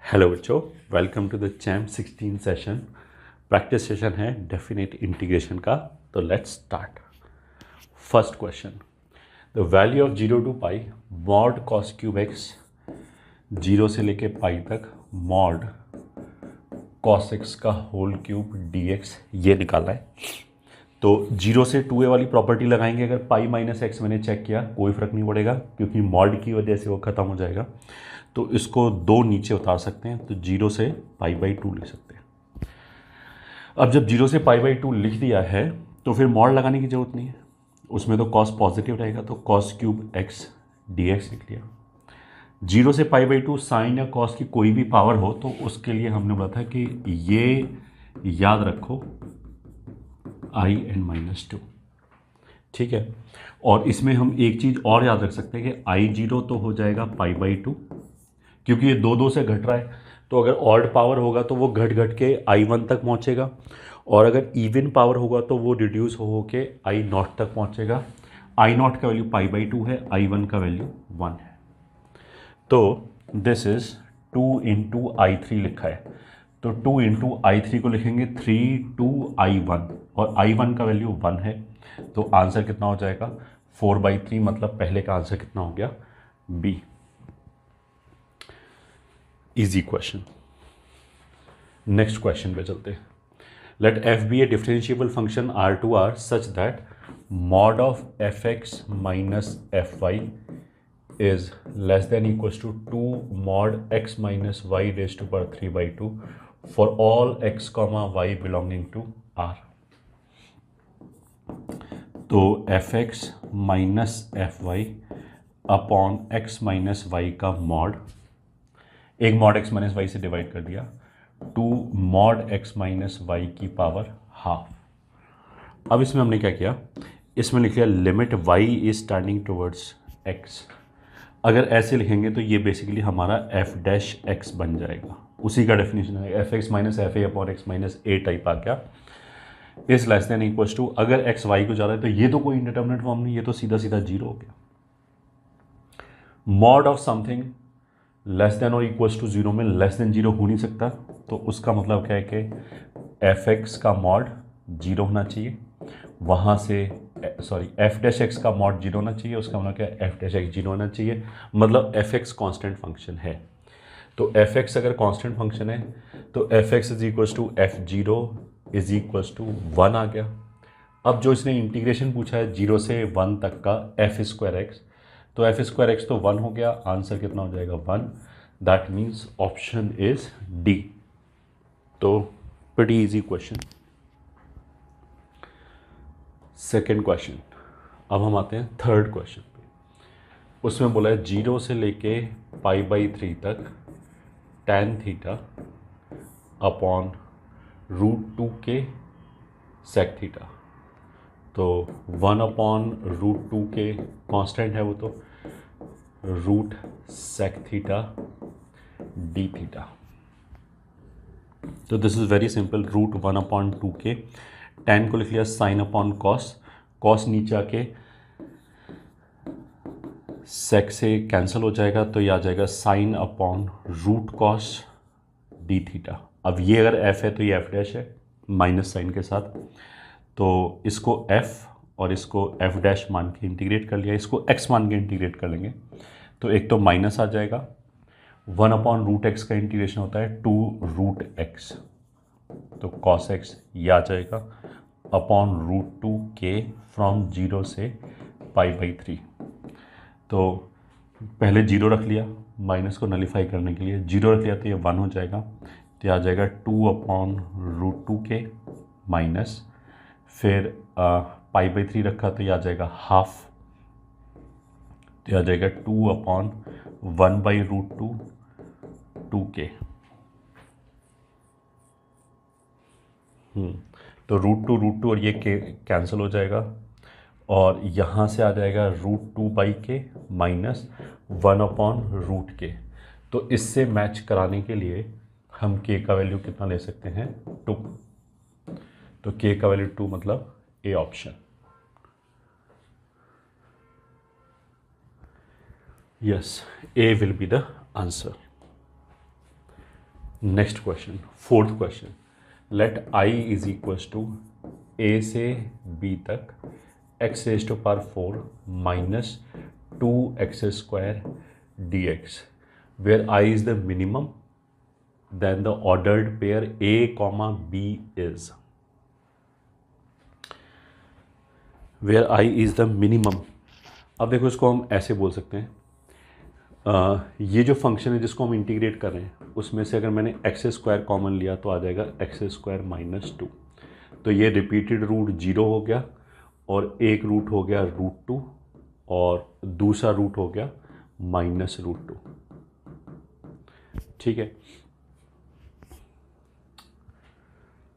Hello बच्चों, welcome to the चैम 16 session. Practice session है डेफिनेट इंटीग्रेशन का। तो let's start. First question, the value of 0 to pi mod cos cube x, 0 से लेके pi तक मॉड कॉस एक्स का होल क्यूब डी एक्स ये निकालना है। तो 0 से 2a वाली प्रॉपर्टी लगाएंगे। अगर पाई माइनस एक्स मैंने चेक किया कोई फ़र्क नहीं पड़ेगा क्योंकि मॉड की वजह से वो ख़त्म हो जाएगा। तो इसको दो नीचे उतार सकते हैं, तो 0 से पाई बाई 2 लिख सकते हैं। अब जब 0 से पाई बाई 2 लिख दिया है तो फिर मॉड लगाने की ज़रूरत नहीं है, उसमें तो कॉस पॉजिटिव रहेगा, तो cos cube x d x लिख लिया। 0 से पाई बाई 2 साइन या कॉस की कोई भी पावर हो तो उसके लिए हमने बोला था कि ये याद रखो आई एन माइनस 2, ठीक है। और इसमें हम एक चीज़ और याद रख सकते हैं कि आई जीरो तो हो जाएगा पाई बाई 2, क्योंकि ये दो से घट रहा है। तो अगर ऑड पावर होगा तो वो घट घट के आई वन तक पहुंचेगा, और अगर इवन पावर होगा तो वो रिड्यूस हो के आई नॉट तक पहुंचेगा। आई नॉट का वैल्यू पाई बाई 2 है, आई वन का वैल्यू 1 है। तो this is 2 into I three लिखा है, तो 2 इंटू आई थ्री को लिखेंगे 3 टू आई वन, और आई वन का वैल्यू 1 है। तो आंसर कितना हो जाएगा 4/3, मतलब पहले का आंसर कितना हो गया B. Easy question. Next question पे चलते हैं। Let f be a differentiable function R to R such that mod of f x minus f y is less than equals to 2 mod x minus y raise to power 3/2 for all x comma y belonging to R. तो f x minus f y upon x minus y का mod, एक mod x minus y से divide कर दिया, 2 mod x minus y की power half. अब इसमें हमने क्या किया, इसमें लिख लिया limit y is turning towards x. अगर ऐसे लिखेंगे तो ये बेसिकली हमारा एफ डैश एक्स बन जाएगा, उसी का डेफिनेशन है f x minus f a upon x minus a type आ गया। Is less than equals to, अगर एक्स वाई को जा रहा है तो ये तो कोई इंडिटरमिनेट फॉर्म नहीं, ये तो सीधा सीधा जीरो हो गया। Mod of something less than और इक्वल्स टू जीरो में लेस देन जीरो हो नहीं सकता, तो उसका मतलब क्या है कि एफ एक्स का मॉड जीरो होना चाहिए, वहाँ से सॉरी एफ डैश एक्स का मॉड जीरो होना चाहिए, उसका मतलब क्या है एफ डैश एक्स जीरो होना चाहिए, मतलब एफ एक्स कॉन्स्टेंट फंक्शन है। तो एफ एक्स अगर कॉन्स्टेंट फंक्शन है तो f x is equals to f zero is equals to 1 आ गया। अब जो इसने इंटीग्रेशन पूछा है 0 से 1 तक का एफ स्क्वायर एक्स, तो एफ स्क्वायर एक्स तो 1 हो गया, आंसर कितना हो जाएगा 1। That means option is D. तो pretty easy question. Second question, अब हम आते हैं थर्ड क्वेश्चन पे। उसमें बोला है 0 से लेके पाई बाई 3 तक tan थीटा अपॉन √2 के सेक थीटा। तो 1 अपॉन √2 के कांस्टेंट है वो, तो root sec theta d theta. तो this is very simple, √1 upon 2 के, tan को लिख लिया साइन अपॉन कॉस, कॉस नीचे आके सेक से कैंसिल हो जाएगा, तो ये आ जाएगा sine upon root cos d theta. अब ये अगर एफ है तो ये एफ डैश है माइनस साइन के साथ, तो इसको एफ और इसको एफ डैश मान के इंटीग्रेट कर लिया, इसको एक्स मान के इंटीग्रेट कर लेंगे, तो एक तो माइनस आ जाएगा, 1 अपॉन रूट एक्स का इंटीग्रेशन होता है 2 रूट एक्स, तो कॉस एक्स ये आ जाएगा अपॉन √2 के फ्रॉम 0 से पाई बाई 3। तो पहले जीरो रख लिया, माइनस को नलीफाई करने के लिए जीरो रख लिया, तो ये 1 हो जाएगा, तो आ जाएगा 2 अपॉन √2 के माइनस, फिर पाई बाई 3 रखा तो ये आ जाएगा हाफ, तो आ जाएगा 2 अपॉन 1/√2 2 के। तो √2 और ये के कैंसिल हो जाएगा, और यहाँ से आ जाएगा √2/के माइनस 1 अपॉन रूट के। तो इससे मैच कराने के लिए हम के का वैल्यू कितना ले सकते हैं 2, तो के का वैल्यू 2 मतलब ए option. Yes, A will be the answer. Next question, fourth question, let I is equals to a से बी तक x raise to power 4 minus 2x square d x, where I is the minimum, then the ordered pair a comma b is, where I is the minimum. अब देखो इसको हम ऐसे बोल सकते हैं, ये जो फंक्शन है जिसको हम इंटीग्रेट कर रहे हैं उसमें से अगर मैंने एक्स स्क्वायर कॉमन लिया तो आ जाएगा एक्स स्क्वायर माइनस 2, तो ये रिपीटेड रूट 0 हो गया और एक रूट हो गया √2 और दूसरा रूट हो गया -√2। ठीक है,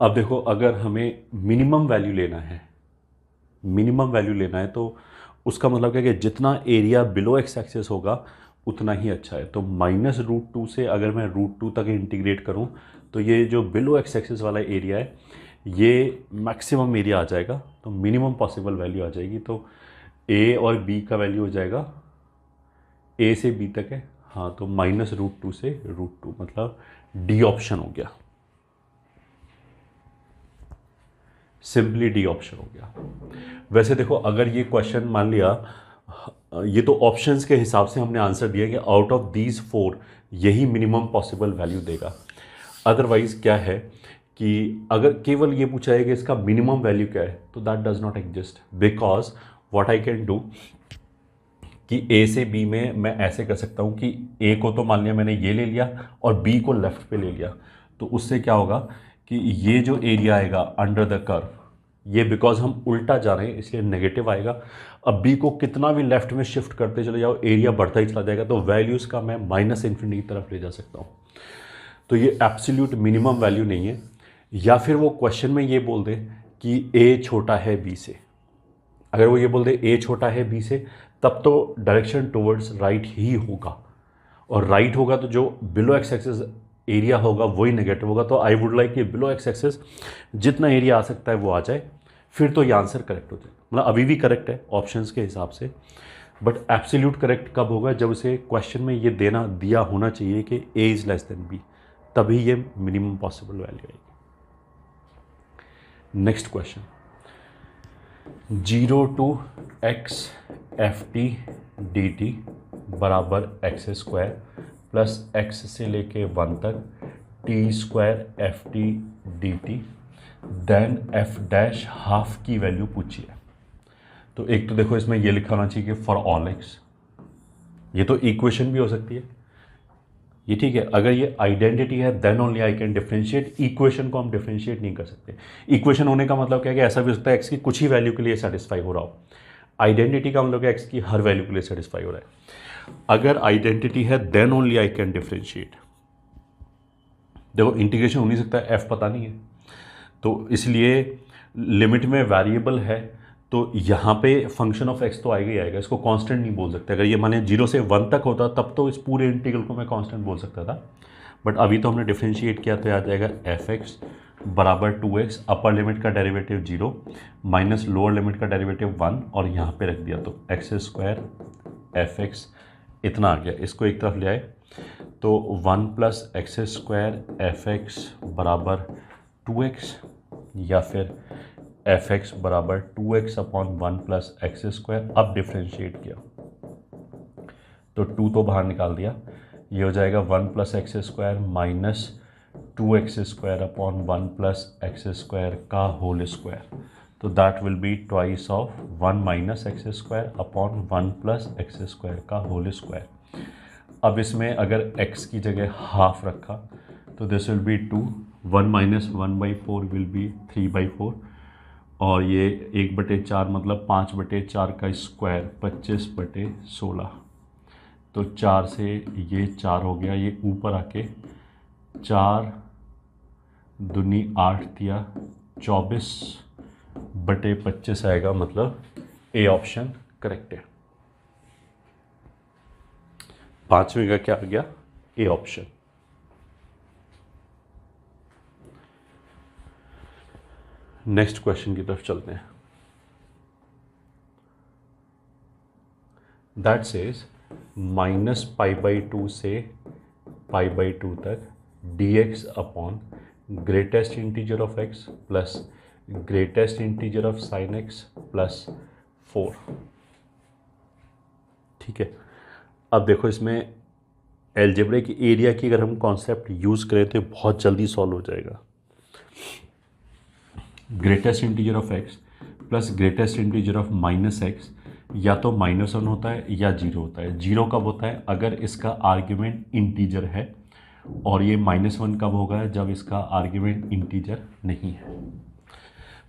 अब देखो अगर हमें मिनिमम वैल्यू लेना है, मिनिमम वैल्यू लेना है तो उसका मतलब क्या है कि जितना एरिया बिलो एक्स एक्सेस होगा उतना ही अच्छा है। तो -√2 से अगर मैं √2 तक इंटीग्रेट करूं तो ये जो बिलो एक्स एक्सेस वाला एरिया है ये मैक्सिमम एरिया आ जाएगा, तो मिनिमम पॉसिबल वैल्यू आ जाएगी। तो ए और बी का वैल्यू हो जाएगा, ए से बी तक है, हाँ, तो -√2 से √2, मतलब डी ऑप्शन हो गया, सिंपली डी ऑप्शन हो गया। वैसे देखो अगर ये क्वेश्चन मान लिया, ये तो ऑप्शंस के हिसाब से हमने आंसर दिया कि आउट ऑफ दीज 4 यही मिनिमम पॉसिबल वैल्यू देगा। अदरवाइज क्या है कि अगर केवल ये पूछा है कि इसका मिनिमम वैल्यू क्या है तो that does not exist, because what I can do कि ए से बी में मैं ऐसे कर सकता हूँ कि ए को तो मान लिया मैंने ये ले लिया और बी को लेफ्ट पे ले लिया, तो उससे क्या होगा कि ये जो एरिया आएगा अंडर द कर्व, ये बिकॉज हम उल्टा जा रहे हैं इसलिए नेगेटिव आएगा। अब बी को कितना भी लेफ्ट में शिफ्ट करते चले जाओ एरिया बढ़ता ही चला जाएगा, तो वैल्यूज़ का मैं -∞ की तरफ ले जा सकता हूँ। तो ये एब्सोल्यूट मिनिमम वैल्यू नहीं है। या फिर वो क्वेश्चन में ये बोल दे कि ए छोटा है बी से, अगर वो ये बोल दे ए छोटा है बी से तब तो डायरेक्शन टुवर्ड्स राइट ही होगा, और राइट होगा तो जो बिलो एक्स एक्सिस एरिया होगा वही नेगेटिव होगा। तो आई वुड लाइक कि बिलो एक्स एक्सिस जितना एरिया आ सकता है वो आ जाए, फिर तो ये आंसर करेक्ट हो जाए। मतलब अभी भी करेक्ट है ऑप्शंस के हिसाब से, बट एब्सोल्यूट करेक्ट कब होगा, जब उसे क्वेश्चन में ये दिया होना चाहिए कि a is less than b, तभी ये मिनिमम पॉसिबल वैल्यू आएगी। Next question, 0 to x ft dt बराबर एक्स स्क्वायर प्लस एक्स से लेके 1 तक t square f t d t, then f dash half की वैल्यू पूछी है। तो एक तो देखो इसमें ये लिखा होना चाहिए कि फॉर ऑल एक्स, ये तो इक्वेशन भी हो सकती है, ये ठीक है। अगर ये आइडेंटिटी है then only I can differentiate, equation को हम डिफरेंशिएट नहीं कर सकते। इक्वेशन होने का मतलब क्या है कि ऐसा भी हो सकता है एक्स की कुछ ही वैल्यू के लिए सेटिस्फाई हो रहा हो, आइडेंटिटी का मतलब एक्स की हर वैल्यू के लिए सेटिस्फाई हो रहा है। अगर आइडेंटिटी है then only I can differentiate. देखो इंटीग्रेशन हो नहीं सकता, एफ पता नहीं है, तो इसलिए लिमिट में वेरिएबल है तो यहाँ पे फंक्शन ऑफ एक्स तो आएगा ही आएगा, इसको कांस्टेंट नहीं बोल सकते। अगर ये माने 0 से 1 तक होता तब तो इस पूरे इंटीग्रल को मैं कांस्टेंट बोल सकता था, बट अभी तो हमने डिफरेंशिएट किया तो याद जाएगा एफ एक्स बराबर 2x, अपर लिमिट का डेरिवेटिव 0 माइनस लोअर लिमिट का डेरिवेटिव 1 और यहाँ पे रख दिया तो एक्स स्क्वायर एफ एक्स इतना आ गया। इसको एक तरफ ले आए तो 1 plus x square F x बराबर 2x, या फिर एफ एक्स बराबर 2x upon 1 plus x square. अब डिफ्रेंशिएट किया तो 2 तो बाहर निकाल दिया, ये हो जाएगा 1 plus x square minus 2x square upon 1 plus x square का होल स्क्वायर, तो that will be twice of 1 minus x square upon 1 plus x square का होल स्क्वायर। अब इसमें अगर x की जगह हाफ रखा तो this will be 2, 1 minus 1/4 will be 3/4, और ये 1/4 मतलब 5/4 का स्क्वायर 25/16, तो 4 से ये 4 हो गया, ये ऊपर आके 4 दूनी 8 दिया 24/25 आएगा, मतलब ए ऑप्शन करेक्ट है। 5वें का क्या आ गया, ए ऑप्शन। नेक्स्ट क्वेश्चन की तरफ चलते हैं। दैट सेज -π/2 से π/2 तक dx upon greatest integer of x plus greatest integer of sine x plus 4। ठीक है, अब देखो इसमें एलजेब्रिक एरिया की अगर हम कॉन्सेप्ट यूज़ करें तो बहुत जल्दी सॉल्व हो जाएगा। Greatest integer of x plus greatest integer of minus x या तो -1 होता है या 0 होता है। 0 कब होता है? अगर इसका आर्ग्यूमेंट इंटीजर है, और ये -1 कब होगा? जब इसका आर्ग्यूमेंट इंटीजर नहीं है।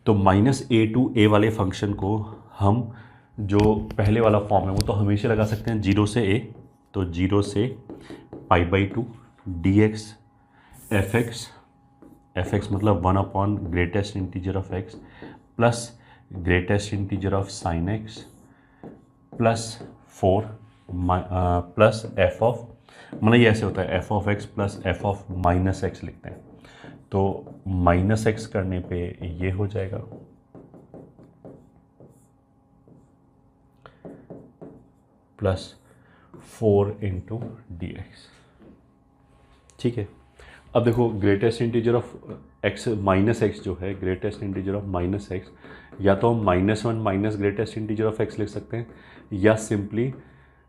तो -a टू a वाले फंक्शन को हम जो पहले वाला फॉर्म है वो तो हमेशा लगा सकते हैं 0 से a, तो 0 से π/2 dx fx मतलब 1 upon greatest integer of x plus greatest integer of sine x plus 4 plus f of, मतलब ये ऐसे होता है f of x plus f of minus x लिखते हैं, तो -x करने पे ये हो जाएगा प्लस 4 इंटू dx। ठीक है, अब देखो greatest integer of x minus x जो है, greatest integer of minus x, या तो हम -1 minus greatest integer of x लिख सकते हैं या simply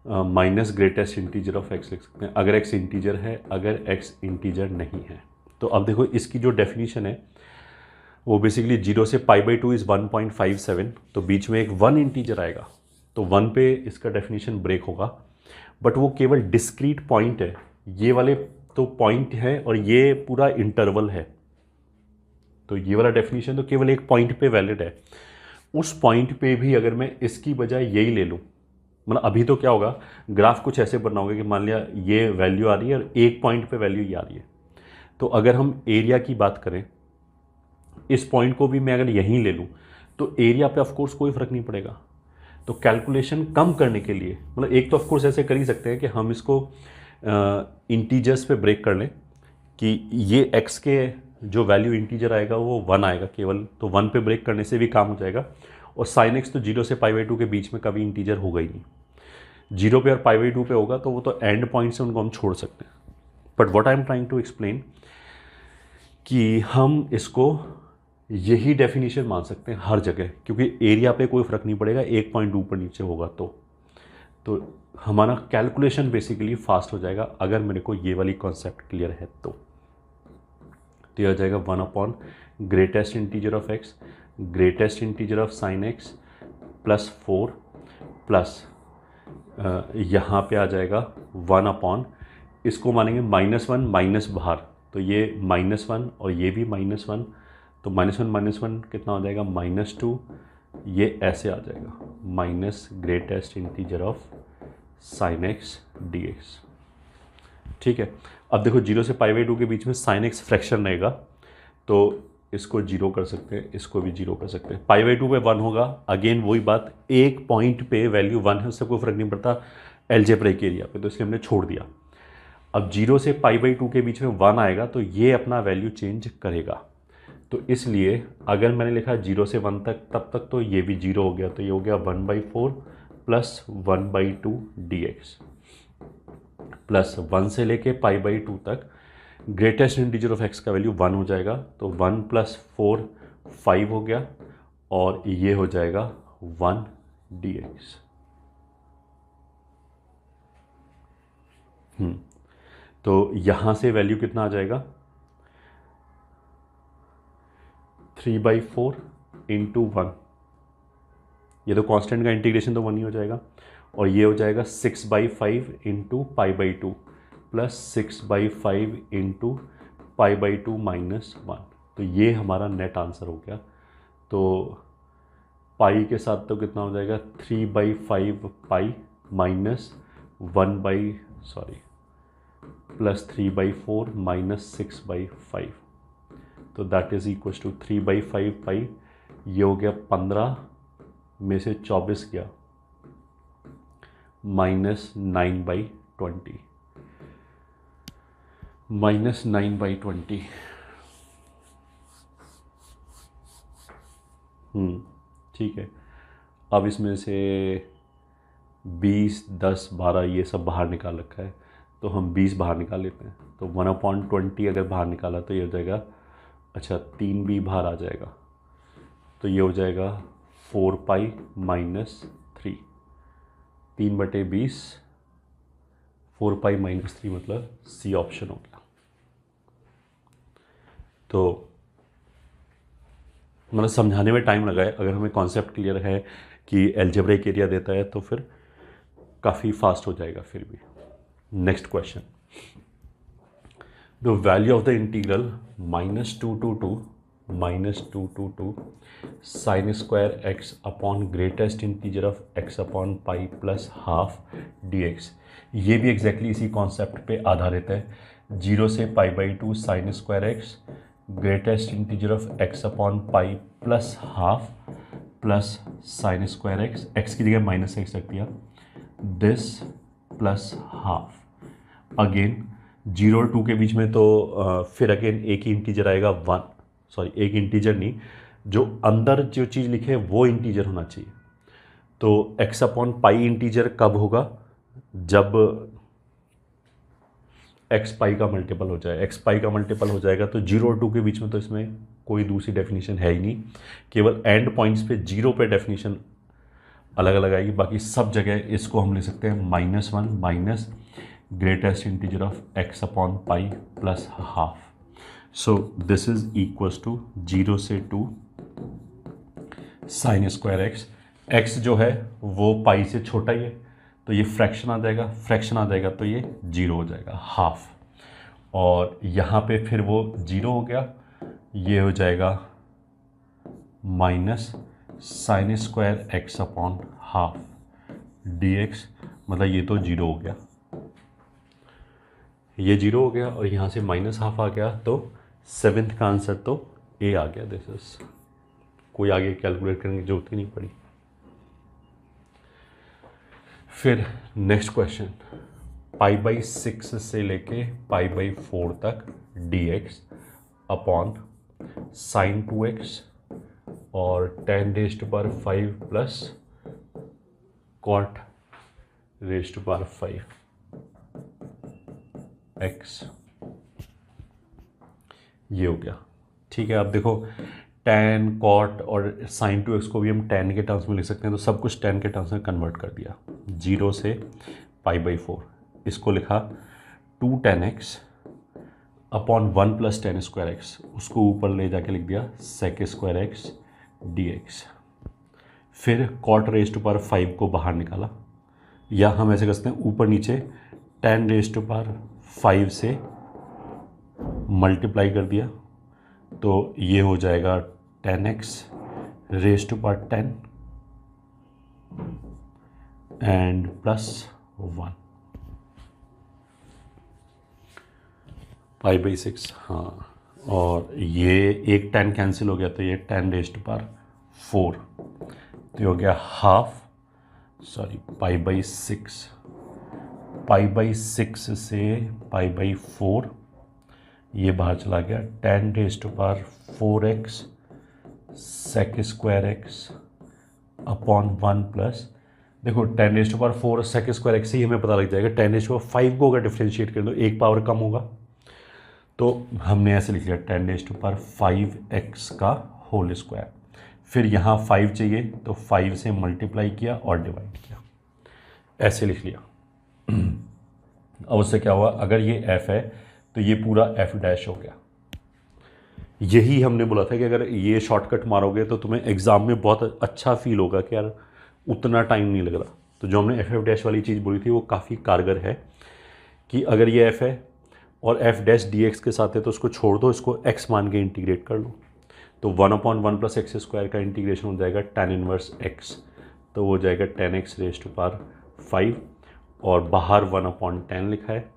minus greatest integer of x लिख सकते हैं अगर x इंटीजर है, अगर x इंटीजर नहीं है। तो अब देखो इसकी जो डेफिनेशन है वो बेसिकली 0 से π/2 इज़ 1.57, तो बीच में एक 1 इंटीजर आएगा, तो 1 पे इसका डेफिनेशन ब्रेक होगा, बट वो केवल डिस्क्रीट पॉइंट है। ये वाले तो पॉइंट है और ये पूरा इंटरवल है, तो ये वाला डेफिनेशन तो केवल एक पॉइंट पे वैलिड है। उस पॉइंट पे भी अगर मैं इसकी बजाय यही ले लूँ, मतलब अभी तो क्या होगा, ग्राफ कुछ ऐसे बनना होगा कि मान लिया ये वैल्यू आ रही है और एक पॉइंट पे वैल्यू ये आ रही है, तो अगर हम एरिया की बात करें, इस पॉइंट को भी मैं अगर यहीं ले लूँ तो एरिया पे ऑफकोर्स कोई फ़र्क नहीं पड़ेगा। तो कैलकुलेशन कम करने के लिए, मतलब एक तो ऑफकोर्स ऐसे कर ही सकते हैं कि हम इसको इंटीजर्स पे ब्रेक कर लें कि ये x के जो वैल्यू इंटीजर आएगा वो 1 आएगा केवल, तो 1 पे ब्रेक करने से भी काम हो जाएगा। और साइन x तो 0 से π/2 के बीच में कभी इंटीजर होगा ही नहीं, 0 पे और π/2 पे होगा तो वो तो एंड पॉइंट से उनको हम छोड़ सकते हैं। But what I am trying to explain कि हम इसको यही डेफिनेशन मान सकते हैं हर जगह, क्योंकि एरिया पे कोई फ़र्क नहीं पड़ेगा, एक पॉइंट ऊपर नीचे होगा तो हमारा कैलकुलेशन बेसिकली फास्ट हो जाएगा अगर मेरे को ये वाली कॉन्सेप्ट क्लियर है तो ये हो जाएगा 1 upon greatest integer of x greatest integer of sine x plus 4 plus यहाँ पे आ जाएगा 1 अपॉन, इसको मानेंगे -1 माइनस बाहर, तो ये -1 और ये भी -1, तो -1 कितना हो जाएगा -2, ये ऐसे आ जाएगा minus greatest integer of sine x dx। ठीक है, अब देखो 0 से π/2 के बीच में साइन x फ्रैक्शन रहेगा, तो इसको 0 कर सकते हैं, इसको भी 0 कर सकते हैं। π/2 पे 1 होगा, अगेन वही बात, एक पॉइंट पे वैल्यू 1 है, उससे कोई फ़र्क नहीं पड़ता एलजेब्रिक एरिया पे, तो इसलिए हमने छोड़ दिया। अब 0 से π/2 के बीच में 1 आएगा तो ये अपना वैल्यू चेंज करेगा, तो इसलिए अगर मैंने लिखा 0 से 1 तक, तब तक तो ये भी 0 हो गया, तो ये हो गया 1/4 प्लस 1/2 dx प्लस 1 से लेके π/2 तक ग्रेटेस्ट इंटीजर ऑफ x का वैल्यू 1 हो जाएगा, तो 1 प्लस 4 5 हो गया और ये हो जाएगा 1 dx। तो यहाँ से वैल्यू कितना आ जाएगा 3/4 इंटू 1, ये तो कांस्टेंट का इंटीग्रेशन तो 1 ही हो जाएगा, और ये हो जाएगा 6/5 इंटू π/2 प्लस 6/5 इंटू π/2 माइनस 1, तो ये हमारा नेट आंसर हो गया। तो पाई के साथ तो कितना हो जाएगा 3/5 पाई माइनस प्लस 3/4 माइनस 6/5, तो दैट इज़ इक्वल टू 3/5 पाई, ये हो गया 15 में से 24 गया माइनस 9/20 माइनस 9/20। ठीक है, अब इसमें से 20, 10, 12 ये सब बाहर निकाल रखा है, तो हम 20 बाहर निकाल लेते हैं, तो 1/20 अगर बाहर निकाला तो ये हो जाएगा, अच्छा 3 भी बाहर आ जाएगा, तो ये हो जाएगा 4π - 3, 3/20, 4π - 3 मतलब सी ऑप्शन हो गया। तो मतलब समझाने में टाइम लगा है, अगर हमें कॉन्सेप्ट क्लियर है कि एल्जेब्रिक एरिया देता है तो फिर काफ़ी फास्ट हो जाएगा फिर भी। Next question, the value of the integral -2 to 2 sin square x upon greatest integer of x upon pi plus half dx। ये भी एग्जैक्टली इसी कॉन्सेप्ट पे आधारित है, 0 से π/2 sin square x greatest integer of x upon pi plus half plus sine square x की जगह -x रख दिया, दिस प्लस हाफ। अगेन 0 और 2 के बीच में तो फिर अगेन एक ही इंटीजर आएगा, एक इंटीजर नहीं, जो अंदर जो चीज़ लिखे वो इंटीजर होना चाहिए। तो x अपॉन पाई इंटीजर कब होगा, जब x पाई का मल्टीपल हो जाए, x पाई का मल्टीपल हो जाएगा तो 0 और 2 के बीच में तो इसमें कोई दूसरी डेफिनेशन है ही नहीं, केवल एंड पॉइंट्स पे 0 पे डेफिनेशन अलग अलग आएगी, बाकी सब जगह इसको हम ले सकते हैं -1 minus greatest integer of x upon pi plus half. So this is equals to 0 से 2 साइन स्क्वायर x जो है वो पाई से छोटा ही है, तो ये फ्रैक्शन आ जाएगा, तो ये 0 हो जाएगा हाफ, और यहाँ पे फिर वो 0 हो गया, ये हो जाएगा minus sine square x upon half dx, मतलब ये तो 0 हो गया, ये 0 हो गया, और यहाँ से माइनस हाफ आ गया, तो 7th का आंसर तो A आ गया। दिस इज, कोई आगे कैलकुलेट करने की जरूरत ही नहीं पड़ी। फिर नेक्स्ट क्वेश्चन, π/6 से लेके π/4 तक dx अपॉन साइन 2x और tan⁵ प्लस cot⁵ x, ये हो गया। ठीक है, अब देखो tan cot और sin 2x को भी हम tan के टर्म्स में लिख सकते हैं, तो सब कुछ tan के टर्म्स में कन्वर्ट कर दिया, 0 से π/4, इसको लिखा 2 tan x upon 1 plus tan square x, उसको ऊपर ले जाके लिख दिया sec² x dx। फिर cot⁵ को बाहर निकाला, या हम ऐसे कर सकते हैं ऊपर नीचे tan⁵ से मल्टीप्लाई कर दिया, तो ये हो जाएगा tan x⁻10 एंड प्लस 1 π/6। हाँ, और ये एक tan कैंसिल हो गया, तो ये tan⁴, तो ये हो गया हाफ, π/6 से π/4, ये बाहर चला गया, tan⁴x sec² x upon 1 plus, देखो tan⁴ sec² x से ही हमें पता लग जाएगा, tan⁵ को अगर डिफ्रेंशिएट कर दो एक पावर कम होगा, तो हमने ऐसे लिख लिया tan⁵x का होल स्क्वायर। फिर यहाँ 5 चाहिए, तो 5 से मल्टीप्लाई किया और डिवाइड किया, ऐसे लिख लिया। अब उससे क्या हुआ, अगर ये f है तो ये पूरा f' हो गया। यही हमने बोला था कि अगर ये शॉर्टकट मारोगे तो तुम्हें एग्ज़ाम में बहुत अच्छा फील होगा कि यार उतना टाइम नहीं लग रहा। तो जो हमने f' वाली चीज़ बोली थी वो काफ़ी कारगर है, कि अगर ये f है और f' dx के साथ है तो उसको छोड़ दो, इसको x मान के इंटीग्रेट कर लो, तो 1/1 प्लस x² का इंटीग्रेशन हो जाएगा tan−1x, तो वो हो जाएगा tan x⁵, और बाहर 1/10 लिखा है,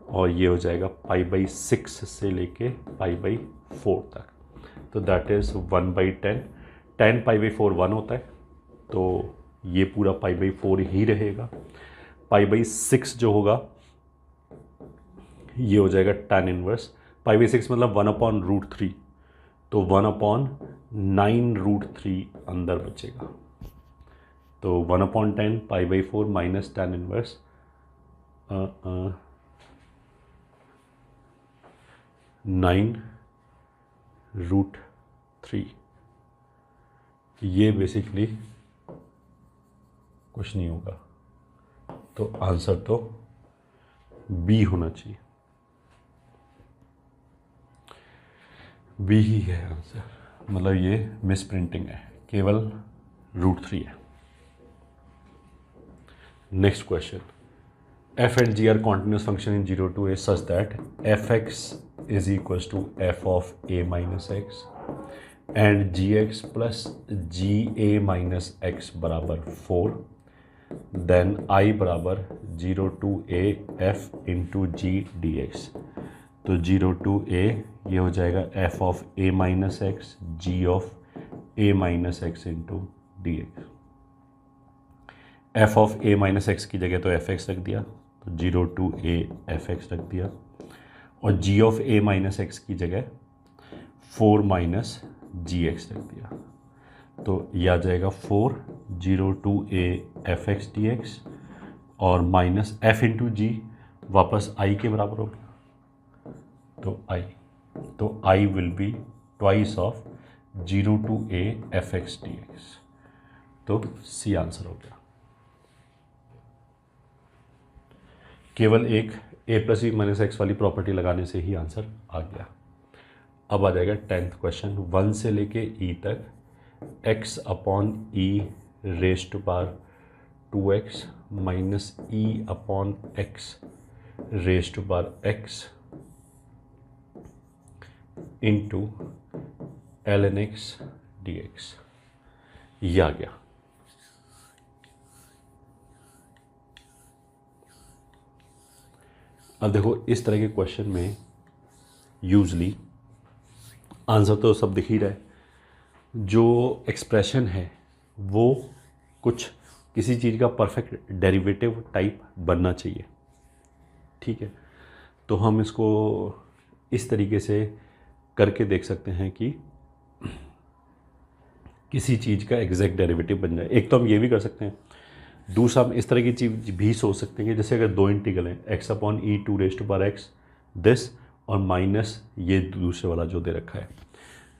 और ये हो जाएगा π/6 से लेके π/4 तक, तो दैट इज़ 1/10, tan π/4 1 होता है, तो ये पूरा π/4 ही रहेगा। π/6 जो होगा ये हो जाएगा tan−1, π/6 मतलब 1/√3, तो 1/9√3 अंदर बचेगा, तो 1/10 π/4 माइनस tan−1 9√3। ये बेसिकली कुछ नहीं होगा, तो आंसर तो बी होना चाहिए, बी ही है आंसर। मतलब ये मिस प्रिंटिंग है, केवल √3 है। Next question, f and g are continuous function in 0 to a such that fx is equals to f of a minus x and gx plus ga minus x बराबर 4, then i बराबर 0 to a f into G D x. तो 0 to a ये हो जाएगा f of a minus x g of a minus x into d x. f of a minus x की जगह तो f x रख दिया, तो 0 to a f x रख दिया, और g of a minus x की जगह 4 माइनस जी एक्स रख दिया। तो ये आ जाएगा 4 0 to a f x d x और माइनस f इंटू जी वापस i के बराबर हो गया, तो i will be twice of 0 to a f x d x. तो सी आंसर हो गया। केवल एक a plus b minus x वाली प्रॉपर्टी लगाने से ही आंसर आ गया। अब आ जाएगा 10th क्वेश्चन, 1 से लेके e तक x upon e raise to power 2x minus e upon x raise to power x into ln x dx। ये आ गया। अब देखो, इस तरह के क्वेश्चन में यूजली आंसर तो सब दिख ही रहा है, जो एक्सप्रेशन है वो कुछ किसी चीज़ का परफेक्ट डेरिवेटिव टाइप बनना चाहिए। ठीक है, तो हम इसको इस तरीके से करके देख सकते हैं कि किसी चीज़ का एग्जैक्ट डेरिवेटिव बन जाए। एक तो हम ये भी कर सकते हैं, दूसरा हम इस तरह की चीज़ भी सोच सकते हैं कि जैसे अगर दो इंटीग्रल हैं x upon e 2 raise to power x this और माइनस ये दूसरे वाला जो दे रखा है,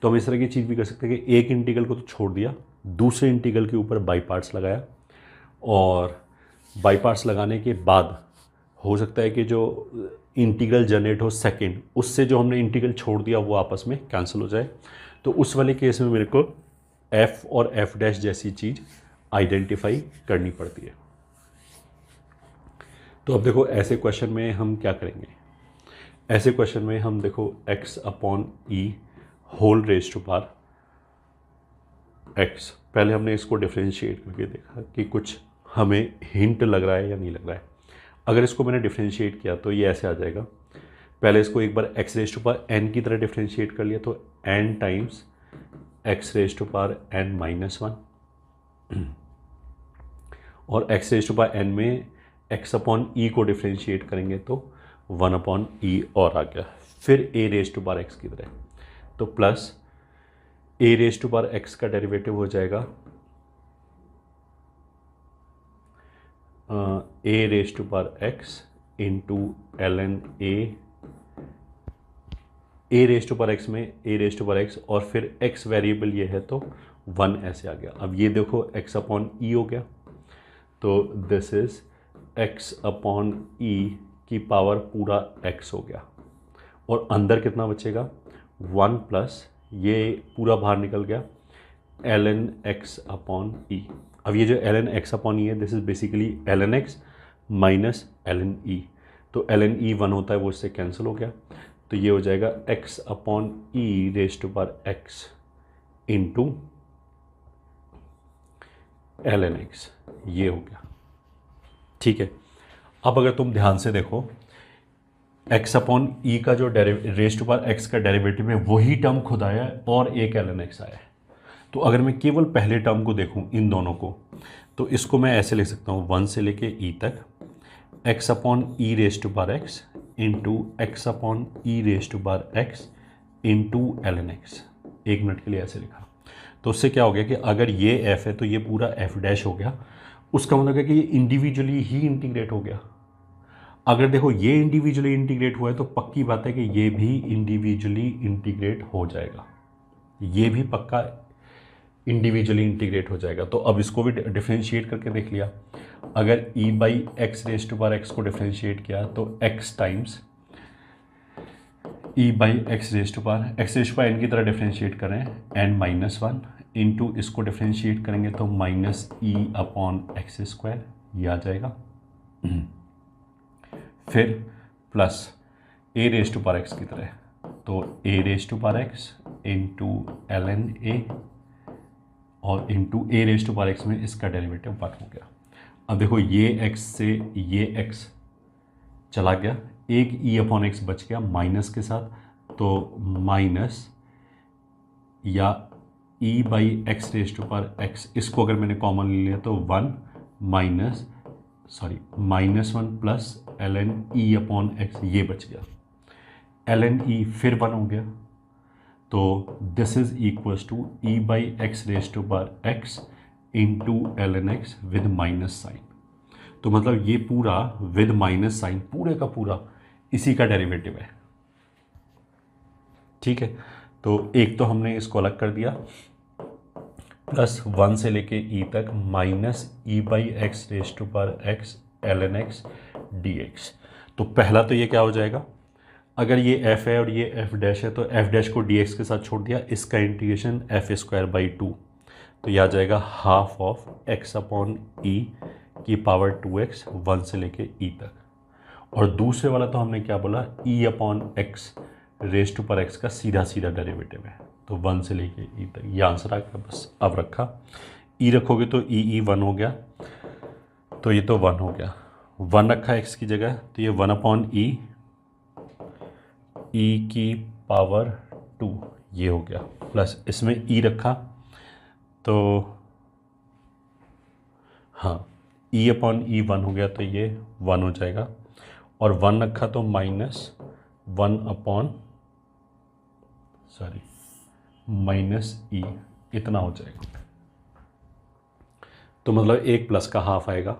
तो हम इस तरह की चीज़ भी कर सकते हैं कि एक इंटीग्रल को तो छोड़ दिया, दूसरे इंटीग्रल के ऊपर बाई पार्ट्स लगाया, और बाई पार्ट्स लगाने के बाद हो सकता है कि जो इंटीग्रल जनरेट हो सेकेंड, उससे जो हमने इंटीग्रल छोड़ दिया वो आपस में कैंसिल हो जाए। तो उस वाले केस में मेरे को f और f डैश जैसी चीज़ आइडेंटिफाई करनी पड़ती है। तो अब देखो, ऐसे क्वेश्चन में हम क्या करेंगे, ऐसे क्वेश्चन में हम देखो x upon e whole raise to power x, पहले हमने इसको डिफ्रेंशिएट करके देखा कि कुछ हमें हिंट लग रहा है या नहीं लग रहा है। अगर इसको मैंने डिफ्रेंशिएट किया तो ये ऐसे आ जाएगा, पहले इसको एक बार x raise to power n की तरह डिफ्रेंशिएट कर लिया, तो n times x raise to power n minus 1, और x raise to power n में x अपॉन ई को डिफ्रेंशिएट करेंगे तो 1 अपॉन ई और आ गया, फिर a raise to power x की तरह, तो plus a raise to power x का डेरिवेटिव हो जाएगा a raise to power x into ln a raise to power x में a raise to power x, और फिर x वेरिएबल ये है तो 1 ऐसे आ गया। अब ये देखो x अपॉन ई हो गया, तो दिस इज x अपॉन ई की पावर पूरा x हो गया, और अंदर कितना बचेगा 1 प्लस ये पूरा बाहर निकल गया ln x अपॉन ई। अब ये जो ln x अपॉन ई है, this is basically ln x minus ln e, तो ln e 1 होता है वो इससे कैंसिल हो गया, तो ये हो जाएगा x upon e raise to power x into ln x, ये हो गया। ठीक है, अब अगर तुम ध्यान से देखो, x अपॉन ई का जो रेज टू पावर x का डेरिवेटिव है वही टर्म खुद आया है और एक ln x आया है। तो अगर मैं केवल पहले टर्म को देखूं इन दोनों को, तो इसको मैं ऐसे लिख सकता हूँ 1 से लेके e तक x upon e raise to power x into x upon e raise to power x into ln x। एक मिनट के लिए ऐसे लिखा, तो उससे क्या हो गया कि अगर ये f है तो ये पूरा f डैश हो गया, उसका मतलब है कि ये इंडिविजुअली ही इंटीग्रेट हो गया। अगर देखो ये इंडिविजुअली इंटीग्रेट हुआ है तो पक्की बात है कि ये भी इंडिविजुअली इंटीग्रेट हो जाएगा, ये भी पक्का इंडिविजुअली इंटीग्रेट हो जाएगा। तो अब इसको भी डिफ्रेंशिएट करके देख लिया। अगर e by x raise to power x को डिफ्रेंशिएट किया तो x times e by x raise to power n की तरह डिफ्रेंशिएट करें n माइनस वन इंटू इसको डिफ्रेंशिएट करेंगे तो minus e upon x square, ये आ जाएगा। फिर plus a raise to power x की तरह, तो a raise to power x into l n a और into a raise to power x में इसका डेरिवेटिव 1 हो गया। अब देखो ये x से ये x चला गया, एक e अपॉन एक्स बच गया माइनस के साथ, तो माइनस या e by x raise to power x, इसको अगर मैंने कॉमन ले लिया तो 1 minus 1 plus l n e upon x, ये बच गया। एल एन ई फिर 1 हो गया, तो this is equals to e by x raise to power x into l n x with minus sine. तो मतलब ये पूरा विद माइनस साइन, पूरे का पूरा इसी का डेरिवेटिव है। ठीक है, तो एक तो हमने इसको अलग कर दिया, प्लस 1 से लेके ई तक minus e by x raise to power x l n x d x. तो पहला तो ये क्या हो जाएगा, अगर ये f है और ये f डैश है तो f डैश को dx के साथ छोड़ दिया, इसका इंटीग्रेशन f स्क्वायर बाई 2, तो यह आ जाएगा हाफ ऑफ x अपॉन ई की पावर 2x 1 से लेके e तक। और दूसरे वाला तो हमने क्या बोला, e upon x raise to power x का सीधा सीधा डेरिवेटिव है, तो 1 से लेके e तक। ये आंसर आ गया, बस अब रखा, e रखोगे तो e 1 हो गया, तो ये तो 1 हो गया, 1 रखा x की जगह, तो ये 1 अपॉन ई की पावर 2 ये हो गया, प्लस इसमें e रखा तो हाँ e अपॉन ई 1 हो गया, तो ये 1 हो जाएगा, और 1 रखा तो माइनस 1 अपॉन माइनस ई, इतना हो जाएगा। तो मतलब एक प्लस का हाफ आएगा,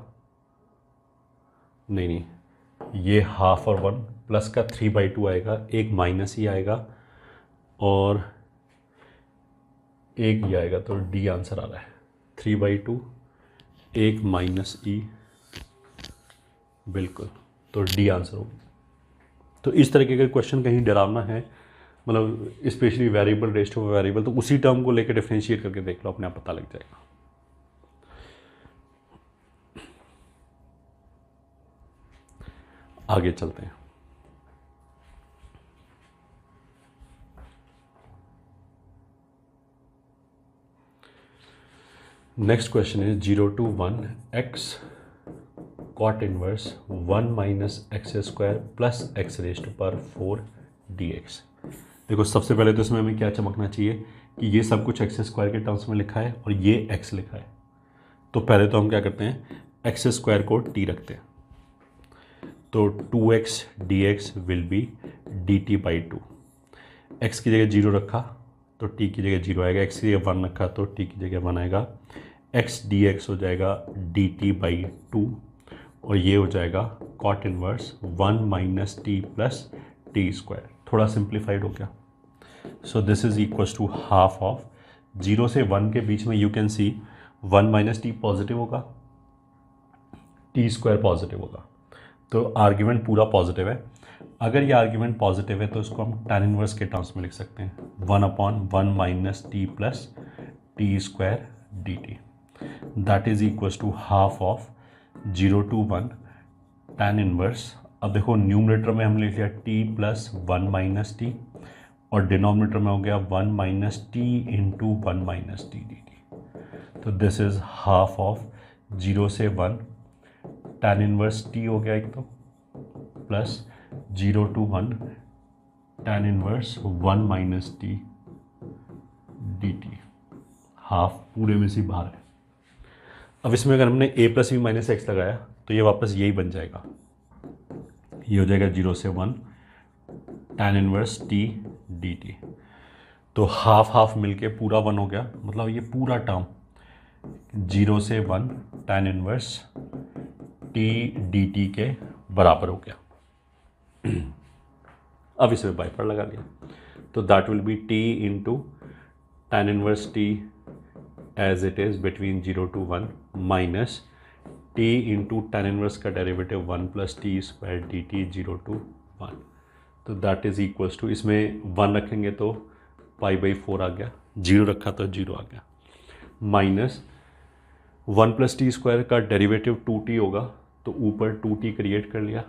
नहीं ये हाफ और 1 प्लस का 3/2 आएगा, एक माइनस ही आएगा और एक ही आएगा, तो डी आंसर आ रहा है 3/2, एक माइनस ई, बिल्कुल, तो डी आंसर होगा। तो इस तरीके का क्वेश्चन कहीं डरावना है, मतलब specially variable raise to variable, तो उसी टर्म को लेकर डिफरेंशिएट करके देख लो, अपने आप पता लग जाएगा। आगे चलते हैं। नेक्स्ट क्वेश्चन है 0 to 1 x cot inverse 1 minus x square plus x raise to power 4 dx। देखो सबसे पहले तो इसमें हमें क्या चमकना चाहिए कि ये सब कुछ एक्स स्क्वायर के टर्म्स में लिखा है और ये x लिखा है, तो पहले तो हम क्या करते हैं, एक्स स्क्वायर को t रखते हैं, तो 2x dx will be dt by 2। x की जगह 0 रखा तो t की जगह 0 आएगा, x की जगह 1 रखा तो t की जगह 1 आएगा, x dx हो जाएगा dt बाई 2, और ये हो जाएगा cot inverse 1 minus t plus t square, थोड़ा सिंप्लीफाइड हो गया। So this is equals to half of 0 से 1 के बीच में you can see 1 minus t positive होगा, टी स्क्वायर पॉजिटिव होगा, तो आर्ग्यूमेंट पूरा पॉजिटिव है। अगर ये आर्ग्यूमेंट पॉजिटिव है तो इसको हम tan इनवर्स के टर्म्स में लिख सकते हैं, 1 upon 1 minus t plus t square d t, that is equals to half of 0 to 1 tan inverse. अब देखो न्यूमरेटर में हमने लिख लिया t प्लस 1 माइनस टी, और डिनोमिनेटर में हो गया 1 minus t into 1 minus t d t, तो दिस इज हाफ ऑफ 0 से 1 tan इनवर्स t हो गया एक तो, plus 0 to 1 tan inverse 1 minus t d T, half पूरे में से बाहर है। अब इसमें अगर हमने a plus b minus x लगाया तो ये वापस यही बन जाएगा, ये हो जाएगा 0 से 1 tan inverse T d t, तो हाफ हाफ मिलके पूरा 1 हो गया, मतलब ये पूरा टर्म 0 से 1 tan inverse T d T के बराबर हो गया। अब इसमें बाई पार्ट लगा दिया, तो that will be t into tan inverse t as it is between 0 to 1 minus t into tan inverse का derivative 1 plus t square d t 0 to 1, तो दैट इज़ इक्वल्स टू, इसमें 1 रखेंगे तो π/4 आ गया, 0 रखा तो 0 आ गया, माइनस 1 प्लस टी स्क्वायर का डेरिवेटिव 2t होगा, तो ऊपर 2t क्रिएट कर लिया,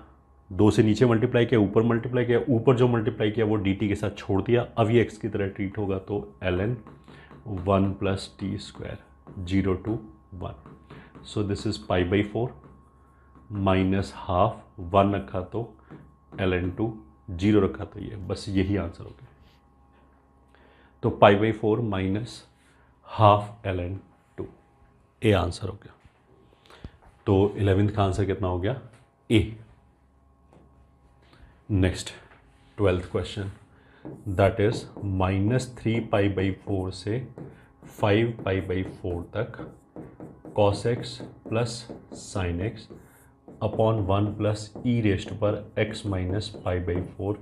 2 से नीचे मल्टीप्लाई किया, ऊपर मल्टीप्लाई किया, ऊपर जो मल्टीप्लाई किया वो dt के साथ छोड़ दिया, अब ये x की तरह ट्रीट होगा, तो ln 1 plus t square 0 to 1, so this is π/4 minus half, 1 रखा तो ln 2, 0 रखा तो ये, बस यही आंसर हो गया। तो π/4 minus half ln 2, A answer हो गया। तो 11th का आंसर कितना हो गया? A. Next 12th question, that is -3π/4 से 5π/4 तक cos x plus sine x upon 1 plus e rest पर x माइनस π/4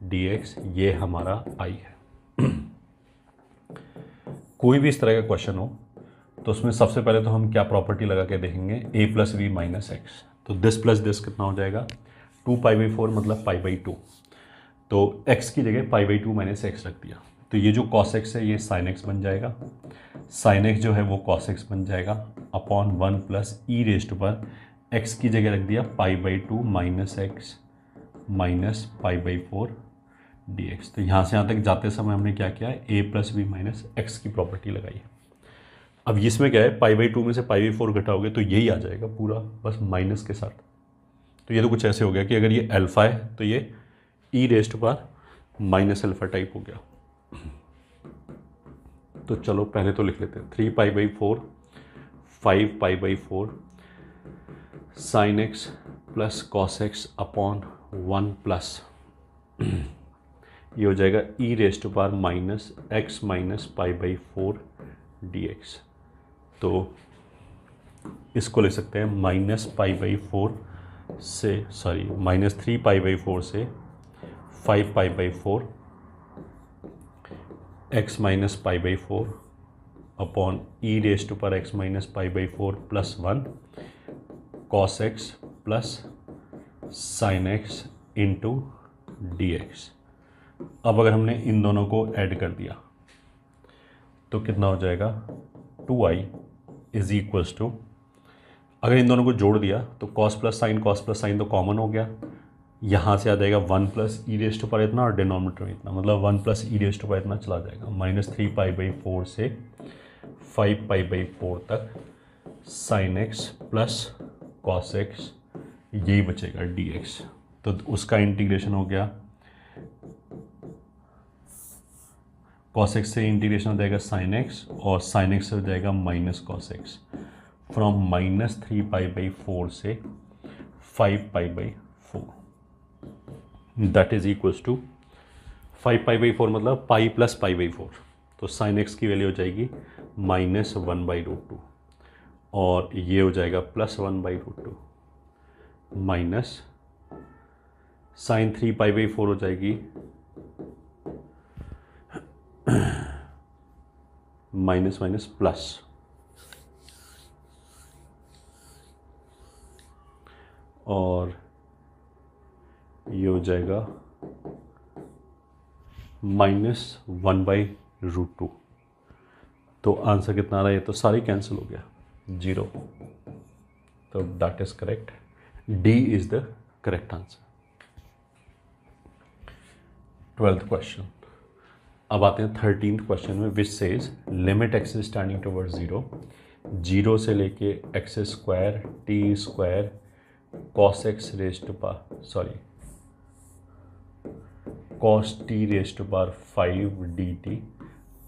dx, ये हमारा आई है। कोई भी इस तरह का क्वेश्चन हो तो उसमें सबसे पहले तो हम क्या प्रॉपर्टी लगा के देखेंगे, a plus v minus x, तो दिस प्लस दिस कितना हो जाएगा, 2π/4 मतलब π/2, तो x की जगह π/2 माइनस एक्स रख दिया, तो ये जो cos x है ये sin x बन जाएगा, sin x जो है वो cos x बन जाएगा, अपॉन 1 प्लस ई रेस्ट पर x की जगह रख दिया π/2 माइनस एक्स माइनस π/4 dx। तो यहाँ से यहाँ तक जाते समय हमने क्या किया है, a plus v minus x की प्रॉपर्टी लगाई है। अब इसमें क्या है, π/2 में से π/4 घटाओगे तो यही आ जाएगा पूरा, बस माइनस के साथ। तो ये तो कुछ ऐसे हो गया कि अगर ये अल्फ़ा है तो ये ई रेस्ट पर माइनस अल्फ़ा टाइप हो गया। तो चलो पहले तो लिख लेते हैं, 3π/4 5π/4 sine x plus cos x upon 1 plus ये हो जाएगा ई रेस्ट पर माइनस एक्स माइनस π/4 dx। तो इसको ले सकते हैं -π/4 से -3π/4 से 5π/4 x minus π/4 upon e rest पर x minus π/4 plus 1 cos x plus sine x into dx। अब अगर हमने इन दोनों को ऐड कर दिया तो कितना हो जाएगा, 2i इज इक्वल्स टू, अगर इन दोनों को जोड़ दिया तो cos प्लस साइन तो कॉमन हो गया, यहाँ से आ जाएगा 1 प्लस ई रेस्ट पर इतना और डिनोमिनेटर में इतना, मतलब 1 प्लस ई रेस्ट पर इतना चला जाएगा, -3π/4 से 5π/4 तक sign x plus cos x, यही बचेगा dx। तो उसका इंटीग्रेशन हो गया, cos x से इंटीग्रेशन हो जाएगा sin x और sin x हो जाएगा माइनस cos x, फ्रॉम -3π/4 से 5π/4, दैट इज इक्वल्स टू 5π/4 मतलब पाई प्लस π/4, तो sin x की वैल्यू हो जाएगी -1/√2 और ये हो जाएगा +1/√2 माइनस sin 3π/4 हो जाएगी माइनस माइनस प्लस, और ये हो जाएगा -1/√2। तो आंसर कितना आ रहा है, ये तो सारी कैंसिल हो गया, 0, तो that is correct, D is द करेक्ट आंसर। 12th question. अब आते हैं 13th क्वेश्चन में, which says limit x is tending towards 0, 0 से लेके x square T square cos x raised पर कॉस टी रेस्ट पर 5 dt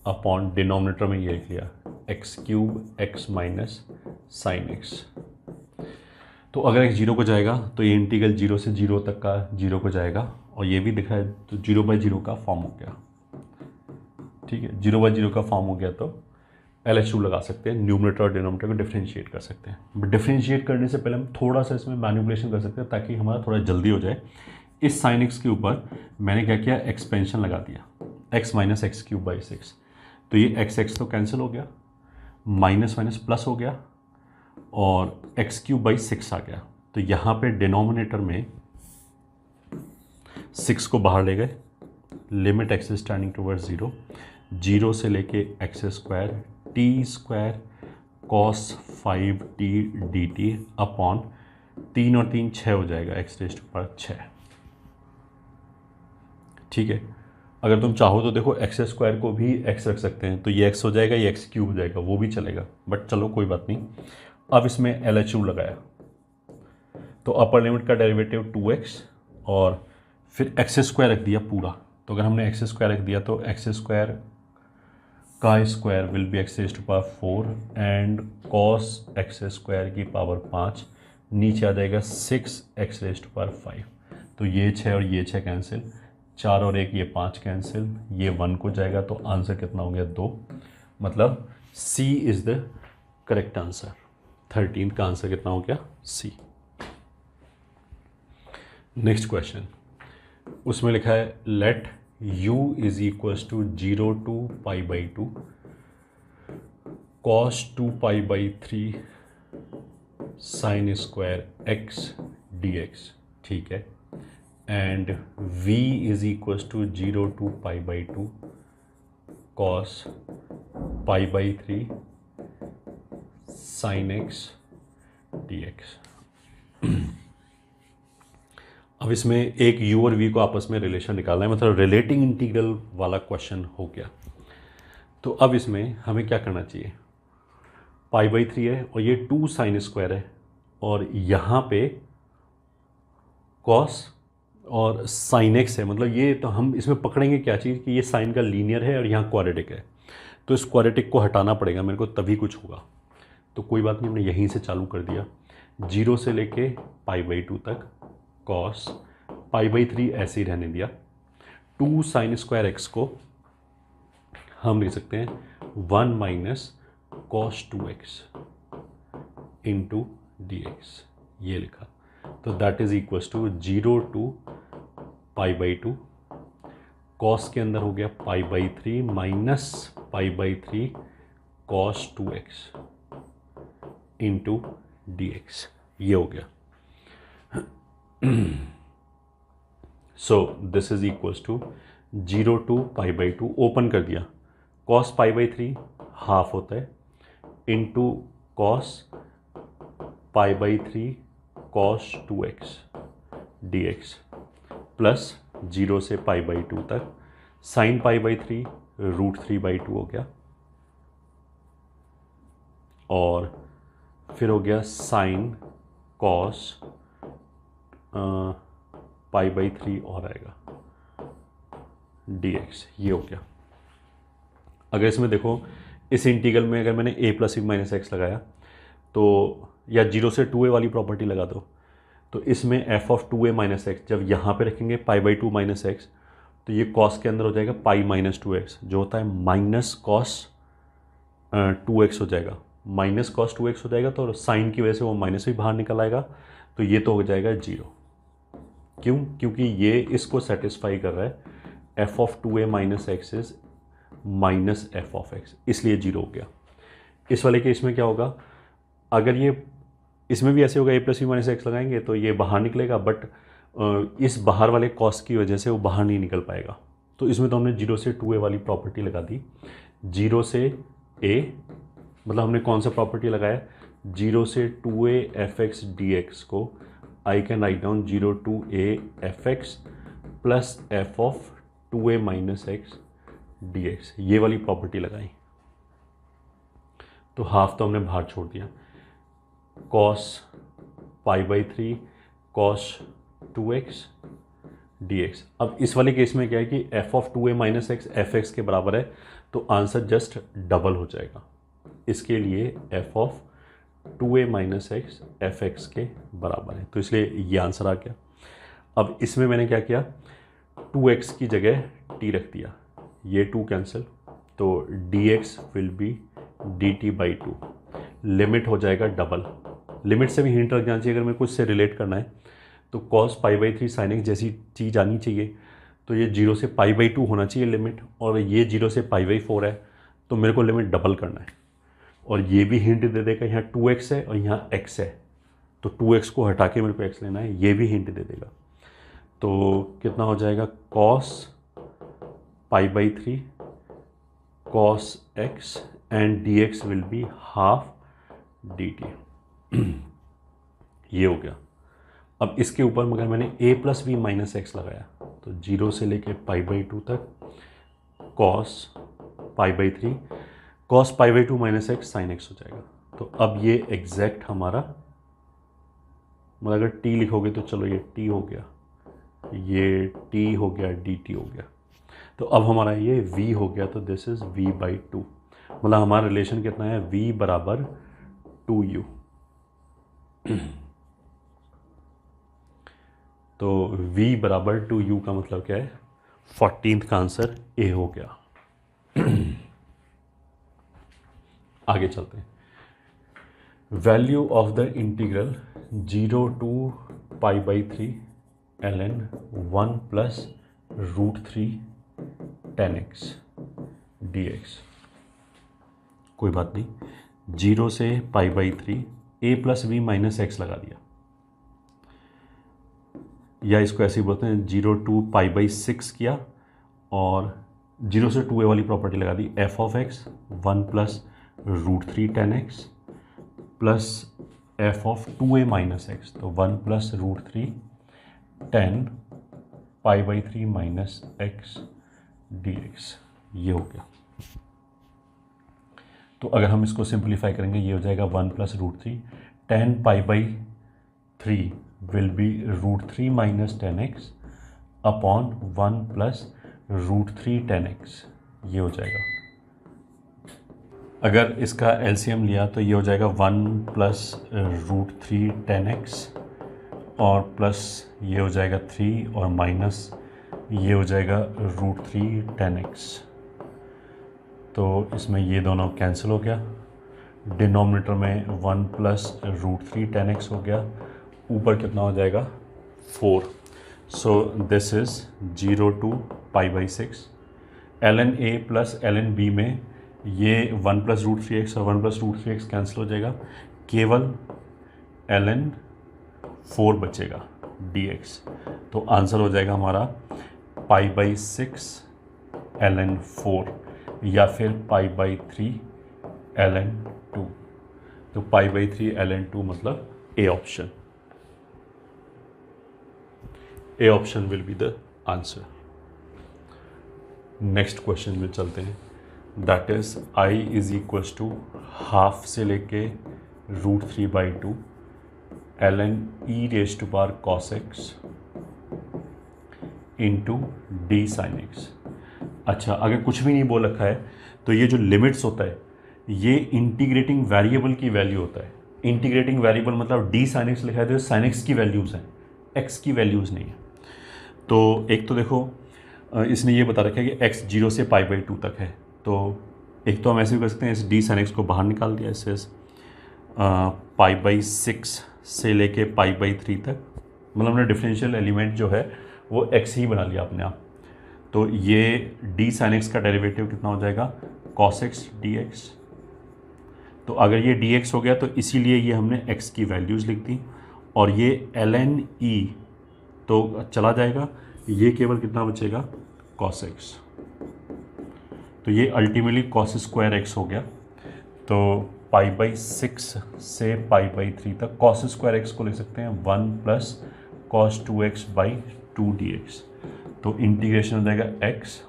अपॉन डिनोमिनेटर में ये लिख लिया x³ x minus sign x. तो अगर x 0 को जाएगा तो ये इंटीग्रल 0 से 0 तक का 0 को जाएगा, और ये भी दिखा है तो 0/0 का फॉर्म हो गया, ठीक है, 0/0 का फॉर्म हो गया, तो LHU लगा सकते हैं, न्यूमरेटर और डिनोमिनेटर को डिफ्रेंशिएट कर सकते हैं। बट डिफ्रेंशिएट करने से पहले हम थोड़ा सा इसमें मैनिपुलेशन कर सकते हैं ताकि हमारा थोड़ा जल्दी हो जाए। इस sin x के ऊपर मैंने क्या किया, एक्सपेंशन लगा दिया, x minus x cube by 6। तो ये x तो कैंसिल हो गया, माइनस माइनस प्लस हो गया और एक्स क्यूब बाई 6 आ गया। तो यहाँ पे डिनोमिनेटर में 6 को बाहर ले गए, limit x is turning towards 0, 0 से लेके x square T square cos 5t dt upon 3 और 3 6 हो जाएगा, एक्स रेज़ टू पावर 6। ठीक है, अगर तुम चाहो तो देखो एक्स स्क्वायर को भी एक्स रख सकते हैं, तो ये एक्स हो जाएगा, ये एक्स क्यूब हो जाएगा, वो भी चलेगा, बट चलो कोई बात नहीं। अब इसमें LHU लगाया तो अपर लिमिट का डेरिवेटिव 2x और फिर एक्स स्क्वायर रख दिया पूरा। तो अगर हमने एक्स स्क्वायर रख दिया तो एक्स स्क्वायर का square will be x raise to power 4 and cos x square की पावर 5, नीचे आ जाएगा 6 एक्स रेज़ टू पावर 5। तो ये 6 और ये 6 कैंसिल, 4 और 1 ये 5 कैंसिल, ये 1 को जाएगा, तो आंसर कितना हो गया 2। मतलब C is the correct answer. 13 का आंसर कितना हो गया, C। नेक्स्ट क्वेश्चन, उसमें लिखा है let u is equals to 0 to pi by 2 cos 2 pi by 3 sine square x dx। ठीक है, and v is equals to 0 to pi by 2 cos pi by 3 sine x dx। अब इसमें एक u और v को आपस में relation निकालना है, मतलब रिलेटिंग इंटीग्रल वाला क्वेश्चन हो गया। तो अब इसमें हमें क्या करना चाहिए, पाई बाई 3 है और ये 2 साइन स्क्वायर है और यहाँ पे कॉस और साइन एक्स है, मतलब ये तो हम इसमें पकड़ेंगे क्या चीज़ कि ये साइन का लीनियर है और यहाँ क्वाड्रेटिक है, तो इस क्वाड्रेटिक को हटाना पड़ेगा मेरे को, तभी कुछ होगा। तो कोई बात नहीं, हमने यहीं से चालू कर दिया, 0 से लेके पाई बाई 2 तक कॉस पाई बाई 3 ऐसे ही रहने दिया। 2 साइन स्क्वायर एक्स को हम लिख सकते हैं 1 minus cos 2x into d x, ये लिखा। तो that is equals to 0 to pi by 2, cos के अंदर हो गया pi by 3 minus pi by 3 cos 2x into d x, ये हो गया। So this is equals to 0 to pi by 2, open कर दिया, कॉस पाई बाई 3 हाफ होता है into cos pi by 3 cos 2x dx plus 0 से pi by 2 तक sine pi by 3 √3/2 हो गया और फिर हो गया साइन कॉस पाई बाई 3 और आएगा dx, ये हो गया। अगर इसमें देखो इस इंटीग्रल में अगर मैंने a plus b minus x लगाया तो, या 0 से 2a वाली प्रॉपर्टी लगा दो, तो इसमें f of 2a minus x जब यहाँ पे रखेंगे पाई बाई 2 माइनस एक्स, तो ये कॉस के अंदर हो जाएगा पाई माइनस 2x, जो होता है माइनस कॉस 2x हो जाएगा, माइनस कॉस 2x हो जाएगा, तो साइन की वजह से वो माइनस भी बाहर निकल आएगा, तो ये तो हो जाएगा 0। क्यों? क्योंकि ये इसको सेटिस्फाई कर रहा है f of 2a minus x is minus F of x, इसलिए 0 हो गया। इस वाले केस में क्या होगा, अगर ये इसमें भी ऐसे होगा a plus b minus x लगाएंगे तो ये बाहर निकलेगा, बट इस बाहर वाले कॉस की वजह से वो बाहर नहीं निकल पाएगा। तो इसमें तो हमने 0 से 2a वाली प्रॉपर्टी लगा दी, 0 से a मतलब हमने कौन सा प्रॉपर्टी लगाया, 0 से 2a F x d x को I can write down 0 to a f x plus f of 2a minus x d x, ये वाली प्रॉपर्टी लगाई। तो हाफ तो हमने बाहर छोड़ दिया, cos pi by 3 cos 2x dx। अब इस वाले केस में क्या है कि f of 2a minus x F x के बराबर है, तो आंसर जस्ट डबल हो जाएगा। इसके लिए f of 2a minus x F x के बराबर है, तो इसलिए ये आंसर आ गया। अब इसमें मैंने क्या किया, 2x की जगह t रख दिया, ये 2 कैंसिल, तो dx will be D T by two, limit हो जाएगा डबल। लिमिट से भी हिंट रख जाना चाहिए अगर मैं कुछ से रिलेट करना है, तो cos pi by three sine x जैसी चीज़ आनी चाहिए, तो ये 0 से पाई बाई टू होना चाहिए लिमिट, और ये 0 से पाई बाई फोर है, तो मेरे को लिमिट डबल करना है। और ये भी हिंट दे देगा, यहाँ 2x है और यहाँ x है, तो 2x को हटा के मेरे को x लेना है, ये भी हिंट दे देगा। तो कितना हो जाएगा, cos pi by three cos x and dx will be half dt। ये हो गया। अब इसके ऊपर मगर मैंने a plus b minus x लगाया, तो 0 से लेके पाई बाई टू तक cos pi by three cos pi by two minus x sine x हो जाएगा। तो अब ये एग्जैक्ट हमारा, मतलब अगर t लिखोगे तो चलो ये t हो गया, ये t हो गया, dt हो गया। तो अब हमारा ये v हो गया, तो this is v by two. मतलब हमारा रिलेशन कितना है, v बराबर 2u। तो v बराबर 2u का मतलब क्या है, 14th का आंसर a हो गया। आगे चलते हैं। Value of the integral 0 to pi by three ln 1 plus root three ten x d x. कोई बात नहीं, 0 से pi by three a plus b minus x लगा दिया, या इसको ऐसे ही बोलते हैं 0 टू पाई बाई सिक्स किया, और 0 से 2a वाली प्रॉपर्टी लगा दी, f of x 1 plus root three ten x plus f of 2a minus x, तो 1 plus root three ten pi by three minus x d x. ये हो गया। तो अगर हम इसको सिंप्लीफाई करेंगे, ये हो जाएगा 1 plus root three ten pi by three will be root three minus ten x upon 1 plus root three ten x. ये हो जाएगा। अगर इसका एलसीएम लिया तो ये हो जाएगा 1 plus root three ten x और प्लस ये हो जाएगा 3 और माइनस ये हो जाएगा रूट थ्री टेन एक्स। तो इसमें ये दोनों कैंसिल हो गया। डिनोमिनेटर में 1 plus root three ten x हो गया, ऊपर कितना हो जाएगा 4। So this is 0 to pi by six. ln a plus ln b में ये 1 प्लस रूट थ्री एक्स और 1 plus root three x cancel हो जाएगा, केवल ln 4 बचेगा dx। तो आंसर हो जाएगा हमारा पाई बाई सिक्स ln 4 या फिर पाई बाई थ्री ln 2। तो पाई बाई थ्री ln 2 मतलब ए option. A option will be the answer. Next question में चलते हैं। That is i is equals to half से लेके root three by two ln e raise to power cos x into d sine x. अच्छा, अगर कुछ भी नहीं बोल रखा है तो ये जो लिमिट्स होता है ये इंटीग्रेटिंग वेरिएबल की वैल्यू होता है। इंटीग्रेटिंग वेरिएबल मतलब डी साइन एक्स लिखा है तो साइन एक्स की वैल्यूज़ हैं, एक्स की वैल्यूज़ नहीं है। तो एक तो देखो इसने ये बता रखा है कि x 0 से पाई बाई टू तक है, तो एक तो हम ऐसे भी कर सकते हैं, इस डी साइन एक्स को बाहर निकाल दिया, इससे पाई बाई सिक्स से लेके पाई बाई थ्री तक, मतलब हमने डिफरेंशियल एलिमेंट जो है वो x ही बना लिया अपने आप। तो ये डी साइन एक्स का डेरिवेटिव कितना हो जाएगा, कॉस एक्स डी एक्स। तो अगर ये डी एक्स हो गया तो इसीलिए ये हमने x की वैल्यूज़ लिख दी, और ये ln e तो चला जाएगा, ये केवल कितना बचेगा कॉस एक्स। तो ये अल्टीमेटली कॉस स्क्वायर एक्स हो गया। तो पाई बाई सिक्स से पाई बाई थ्री तक कॉस स्क्वायर एक्स को लिख सकते हैं 1 plus cos two x by two D x. तो इंटीग्रेशन हो जाएगा x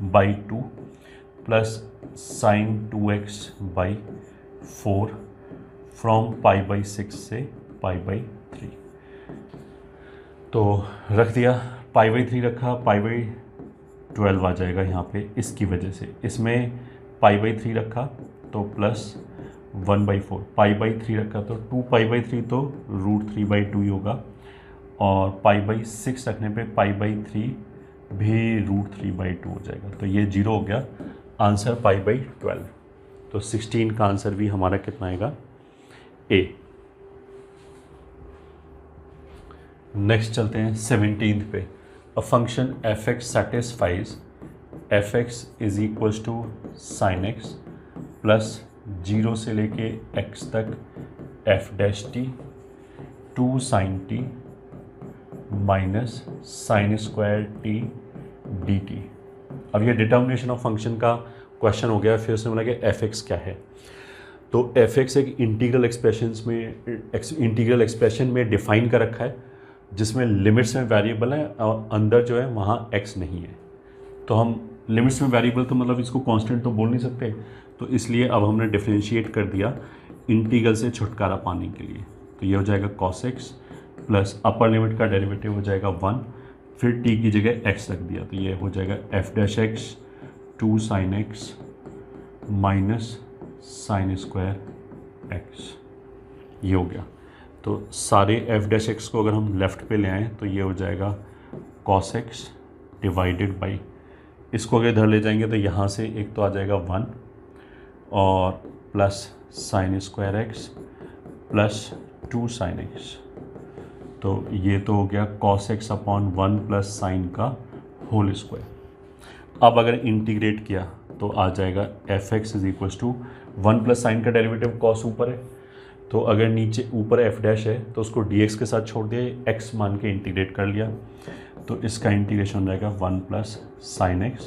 by two plus sign to x by four from pi by six से पाई बाई थ्री। तो रख दिया, पाई बाई थ्री रखा, पाई बाई 12 आ जाएगा यहाँ पे इसकी वजह से। इसमें पाई बाई थ्री रखा तो plus 1 by four, pi by three रखा तो 2 पाई बाई थ्री तो रूट थ्री बाई टू ही होगा, और पाई बाई सिक्स रखने पे पाई बाई थ्री भी रूट थ्री बाई टू हो जाएगा। तो ये 0 हो गया, आंसर पाई बाई 12। तो 16 का आंसर भी हमारा कितना आएगा, ए। नेक्स्ट चलते हैं 17th पे। A function f x satisfies f x is equals to sine x plus 0 से लेके x तक f dash t 2 sine t minus sine square t d t. अब ये डिटर्मिनेशन ऑफ फंक्शन का क्वेश्चन हो गया। फिर उसने बोला कि एफ एक्स क्या है। तो एफ एक्स एक इंटीग्रल एक्सप्रेशन में डिफाइन कर रखा है, जिसमें लिमिट्स में वेरिएबल है और अंदर जो है वहाँ एक्स नहीं है। तो हम लिमिट्स में वेरिएबल तो मतलब इसको कांस्टेंट तो बोल नहीं सकते, तो इसलिए अब हमने डिफरेंशिएट कर दिया इंटीग्रल से छुटकारा पाने के लिए। तो ये हो जाएगा cos x plus upper limit का डेरिवेटिव हो जाएगा 1, फिर t की जगह x रख दिया, तो ये हो जाएगा f dash x 2 sine x minus sine square x। ये हो गया। तो सारे f डैश x को अगर हम लेफ़्ट पे ले आएँ तो ये हो जाएगा cos x डिवाइडेड बाई, इसको अगर इधर ले जाएंगे तो यहाँ से एक तो आ जाएगा 1 और plus sine square x plus 2 sine x. तो ये तो हो गया cos x upon 1 plus sine का होल स्क्वायर। अब अगर इंटीग्रेट किया तो आ जाएगा f x is equals to 1 plus sine का डेरिवेटिव cos ऊपर है, तो अगर नीचे ऊपर एफ डैश है तो उसको dx के साथ छोड़ दिया, x मान के इंटीग्रेट कर लिया, तो इसका इंटीग्रेशन हो जाएगा 1 plus sine x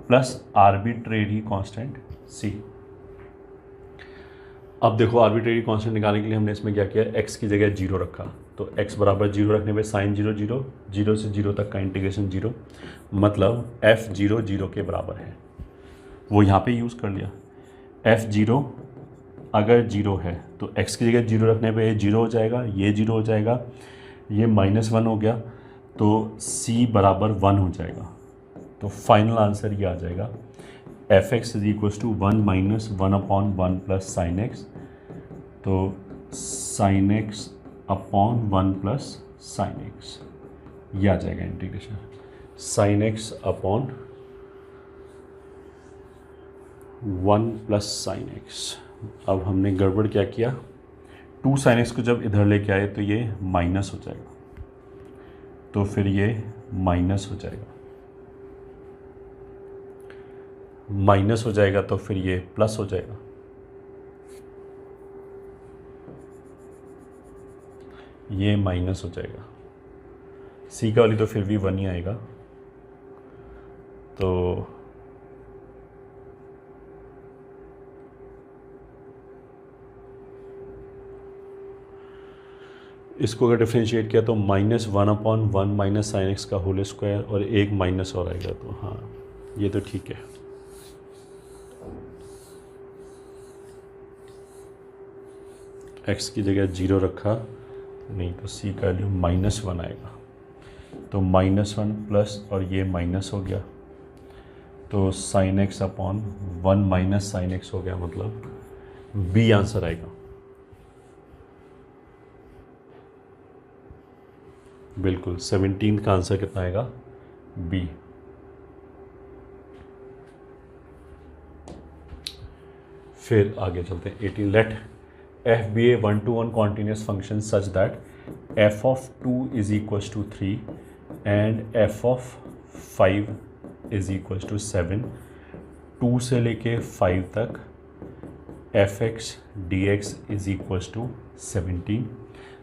plus arbitrary constant c। अब देखो आर्बिट्रेरी कांस्टेंट निकालने के लिए हमने इसमें क्या किया, x की जगह 0 रखा, तो x बराबर 0 रखने पे साइन 0 0, 0 से 0 तक का इंटीग्रेशन 0, मतलब f0 0 के बराबर है, वो यहाँ पे यूज़ कर लिया। f0 अगर 0 है तो x की जगह 0 रखने पे ये 0 हो जाएगा, ये 0 हो जाएगा, ये -1 हो गया, तो c बराबर 1 हो जाएगा। तो फाइनल आंसर ये आ जाएगा f x is equals to 1 minus 1 upon 1 plus sine x, तो sine x upon 1 plus sine x, ये आ जाएगा integration sine x upon 1 plus sine x. अब हमने गड़बड़ क्या किया, 2 साइन एक्स को जब इधर लेके आए तो ये माइनस हो जाएगा, तो फिर ये माइनस हो जाएगा, माइनस हो जाएगा तो फिर ये प्लस हो जाएगा, ये माइनस हो जाएगा, सी का वाली तो फिर भी 1 ही आएगा। तो इसको अगर डिफरेंशिएट किया तो -1 अपॉन 1 माइनस साइन एक्स का होल स्क्वायर और एक माइनस और आएगा, तो हाँ ये तो ठीक है। x की जगह 0 रखा, नहीं तो c का वैल्यू -1 आएगा, तो -1 प्लस और ये माइनस हो गया, तो sine x upon 1 minus sign x हो गया, मतलब b आंसर आएगा। बिल्कुल 17 का आंसर कितना आएगा, b। फिर आगे चलते हैं 18। Let f be a 1-to-1 continuous function such that f of 2 is equals to 3 and f of 5 is equals to 7, 2 से लेके 5 तक f x d x is equals to 17।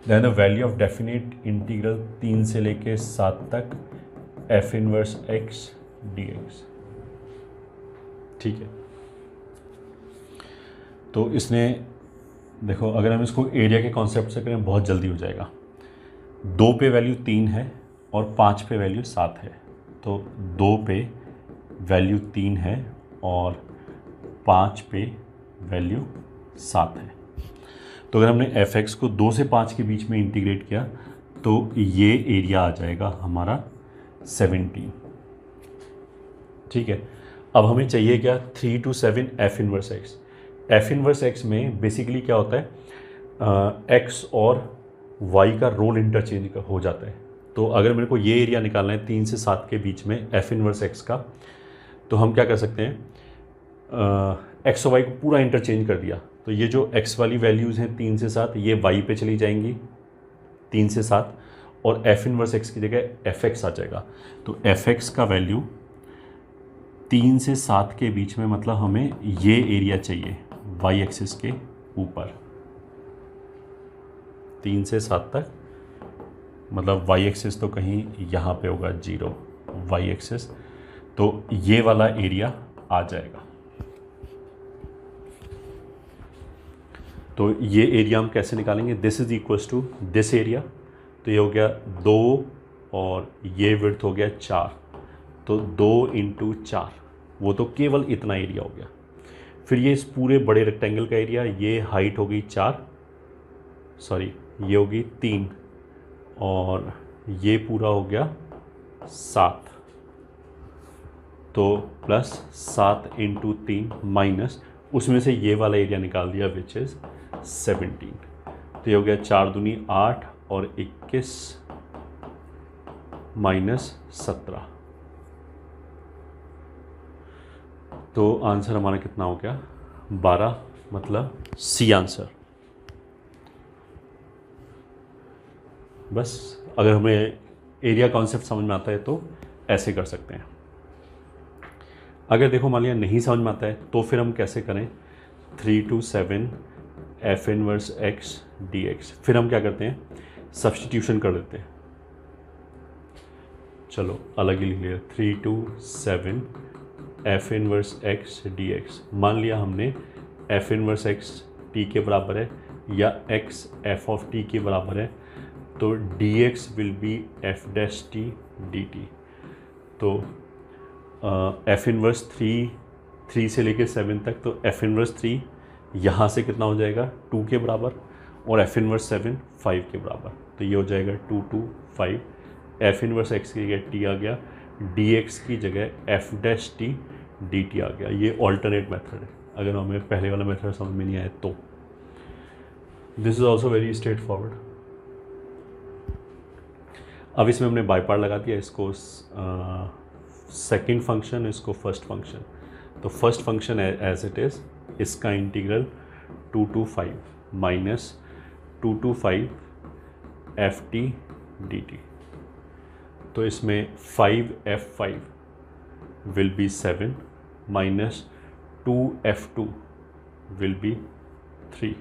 Then the value of definite integral 3 से लेके 7 तक f inverse x d x. ठीक है, तो इसने देखो अगर हम इसको एरिया के कॉन्सेप्ट से करें बहुत जल्दी हो जाएगा। 2 पे वैल्यू 3 है और 5 पे वैल्यू 7 है, तो 2 पे वैल्यू 3 है और 5 पे वैल्यू 7 है। तो अगर हमने एफ एक्स को 2 से 5 के बीच में इंटीग्रेट किया तो ये एरिया आ जाएगा हमारा 17। ठीक है, अब हमें चाहिए क्या, 3 to 7 F inverse x. F inverse x में बेसिकली क्या होता है, एक्स और वाई का रोल इंटरचेंज हो जाता है। तो अगर मेरे को ये एरिया निकालना है 3 से 7 के बीच में एफ इनवर्स एक्स का, तो हम क्या कर सकते हैं, एक्स और वाई को पूरा इंटरचेंज कर दिया, तो ये जो एक्स वाली वैल्यूज़ हैं 3 से 7 ये वाई पे चली जाएंगी 3 से 7, और एफ इनवर्स एक्स की जगह एफ एक्स आ जाएगा। तो एफ एक्स का वैल्यू 3 से 7 के बीच में, मतलब हमें ये एरिया चाहिए वाई एक्सिस के ऊपर 3 से 7 तक, मतलब वाई एक्सिस तो कहीं यहाँ पे होगा 0 वाई एक्सिस, तो ये वाला एरिया आ जाएगा। तो ये एरिया हम कैसे निकालेंगे, this is equals to this area, तो ये हो गया 2 और ये विड्थ हो गया 4, तो 2 इंटू 4, वो तो केवल इतना एरिया हो गया। फिर ये इस पूरे बड़े रेक्टेंगल का एरिया, ये हाइट हो गई 4, सॉरी ये होगी 3, और ये पूरा हो गया 7, तो प्लस 7 इंटू 3 माइनस उसमें से ये वाला एरिया निकाल दिया विच इज़ 17, तो ये हो गया 4 दूनी 8 और 21 माइनस 17, तो आंसर हमारा कितना हो गया 12, मतलब सी आंसर। बस अगर हमें एरिया कॉन्सेप्ट समझ में आता है तो ऐसे कर सकते हैं। अगर देखो मान लिया नहीं समझ में आता है तो फिर हम कैसे करें, 3 to 7 F inverse x d x, फिर हम क्या करते हैं सब्सटीट्यूशन कर देते हैं। चलो अलग ही लिख लिया, 3 to 7 F inverse x d x. मान लिया हमने एफ इनवर्स एक्स टी के बराबर है या एक्स एफ ऑफ टी के बराबर है, तो D x will B F dash t d t. तो एफ इनवर्स 3 से लेके 7 तक, तो एफ इनवर्स 3 यहाँ से कितना हो जाएगा 2 के बराबर, और एफ इनवर्स 7 5 के बराबर, तो ये हो जाएगा 2 to 5। एफ इनवर्स एक्स की जगह टी आ गया, डी एक्स की जगह f dash t d t आ गया। ये ऑल्टरनेट मेथड है, अगर हमें पहले वाला मेथड समझ में नहीं आया तो। This is also very straight forward इसमें हमने बाई पार्ट लगा दिया, इसको सेकेंड फंक्शन, इसको फर्स्ट फंक्शन। तो first function as it is, इसका integral 2 to 5 minus 2 to 5 f t d t. तो इसमें 5f5 will be 7 minus 2f2 will be 3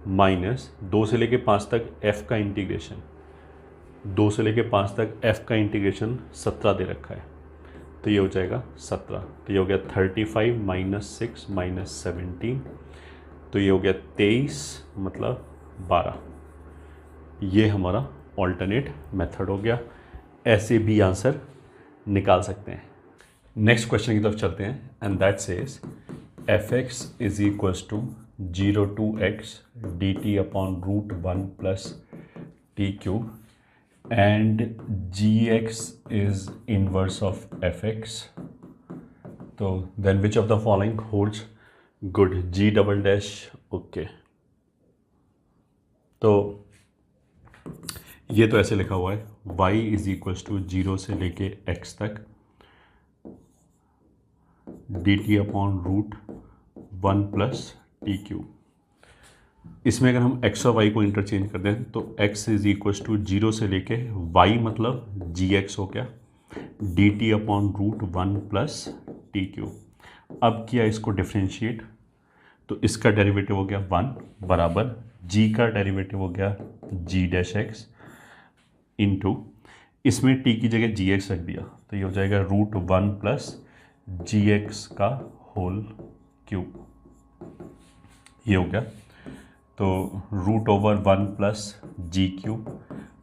minus 2 से लेके 5 तक f का इंटीग्रेशन, 2 से लेके 5 तक f का इंटीग्रेशन 17 दे रखा है, तो ये हो जाएगा 17, तो ये हो गया 35 माइनस 6 माइनस 17, तो ये हो गया 23 मतलब 12। ये हमारा ऑल्टरनेट मेथड हो गया, ऐसे भी आंसर निकाल सकते हैं। नेक्स्ट क्वेश्चन की तरफ चलते हैं, and that says f x is equals to 0 to x dt upon root 1 plus t cube and g x is inverse of f x. तो then which of the following holds good, g double dash okay. तो ये तो ऐसे लिखा हुआ है y is equals to 0 से लेके x तक dt upon root 1 plus t cube. इसमें अगर हम x और y को इंटरचेंज कर दें तो x इज इक्वल्स टू 0 से लेके y मतलब जी एक्स हो गया dt upon root 1 plus t cube. अब किया इसको डिफ्रेंशिएट, तो इसका डेरिवेटिव हो गया 1 बराबर g का डेरिवेटिव हो गया g डैश एक्स इंटू इसमें t की जगह जी एक्स रख दिया, तो ये हो जाएगा रूट 1 प्लस जी एक्स का होल क्यूब, ये हो गया। तो रूट ओवर 1 प्लस जी क्यूब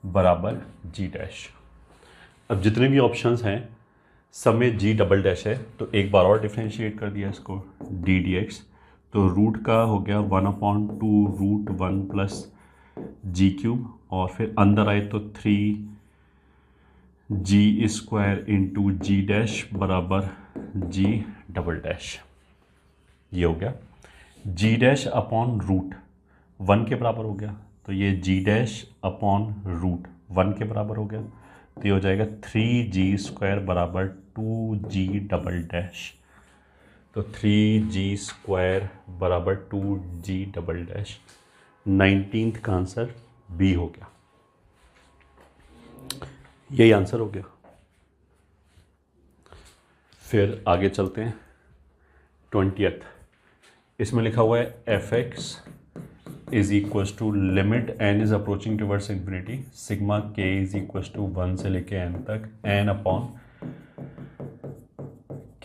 बराबर जी डैश। अब जितने भी ऑप्शंस हैं सब में जी डबल डैश है, तो एक बार और डिफ्रेंशिएट कर दिया इसको डी डी एक्स, तो रूट का हो गया 1/2 रूट 1 प्लस जी क्यूब, और फिर अंदर आए तो 3 जी स्क्वायर इंटू जी डैश बराबर जी डबल डैश, ये हो गया। जी डैश अपॉन रूट 1 के बराबर हो गया, तो ये जी डैश अपॉन रूट 1 के बराबर हो गया, तो ये हो जाएगा 3g स्क्वायर बराबर 2g डबल डैश तो 3g² बराबर 2g डबल डैश। 19th का आंसर बी हो गया। यही आंसर हो गया। फिर आगे चलते हैं। 20th इसमें लिखा हुआ है f(x) is equal to limit n is approaching towards infinity sigma k is equal to 1 से लेके n तक n अपॉन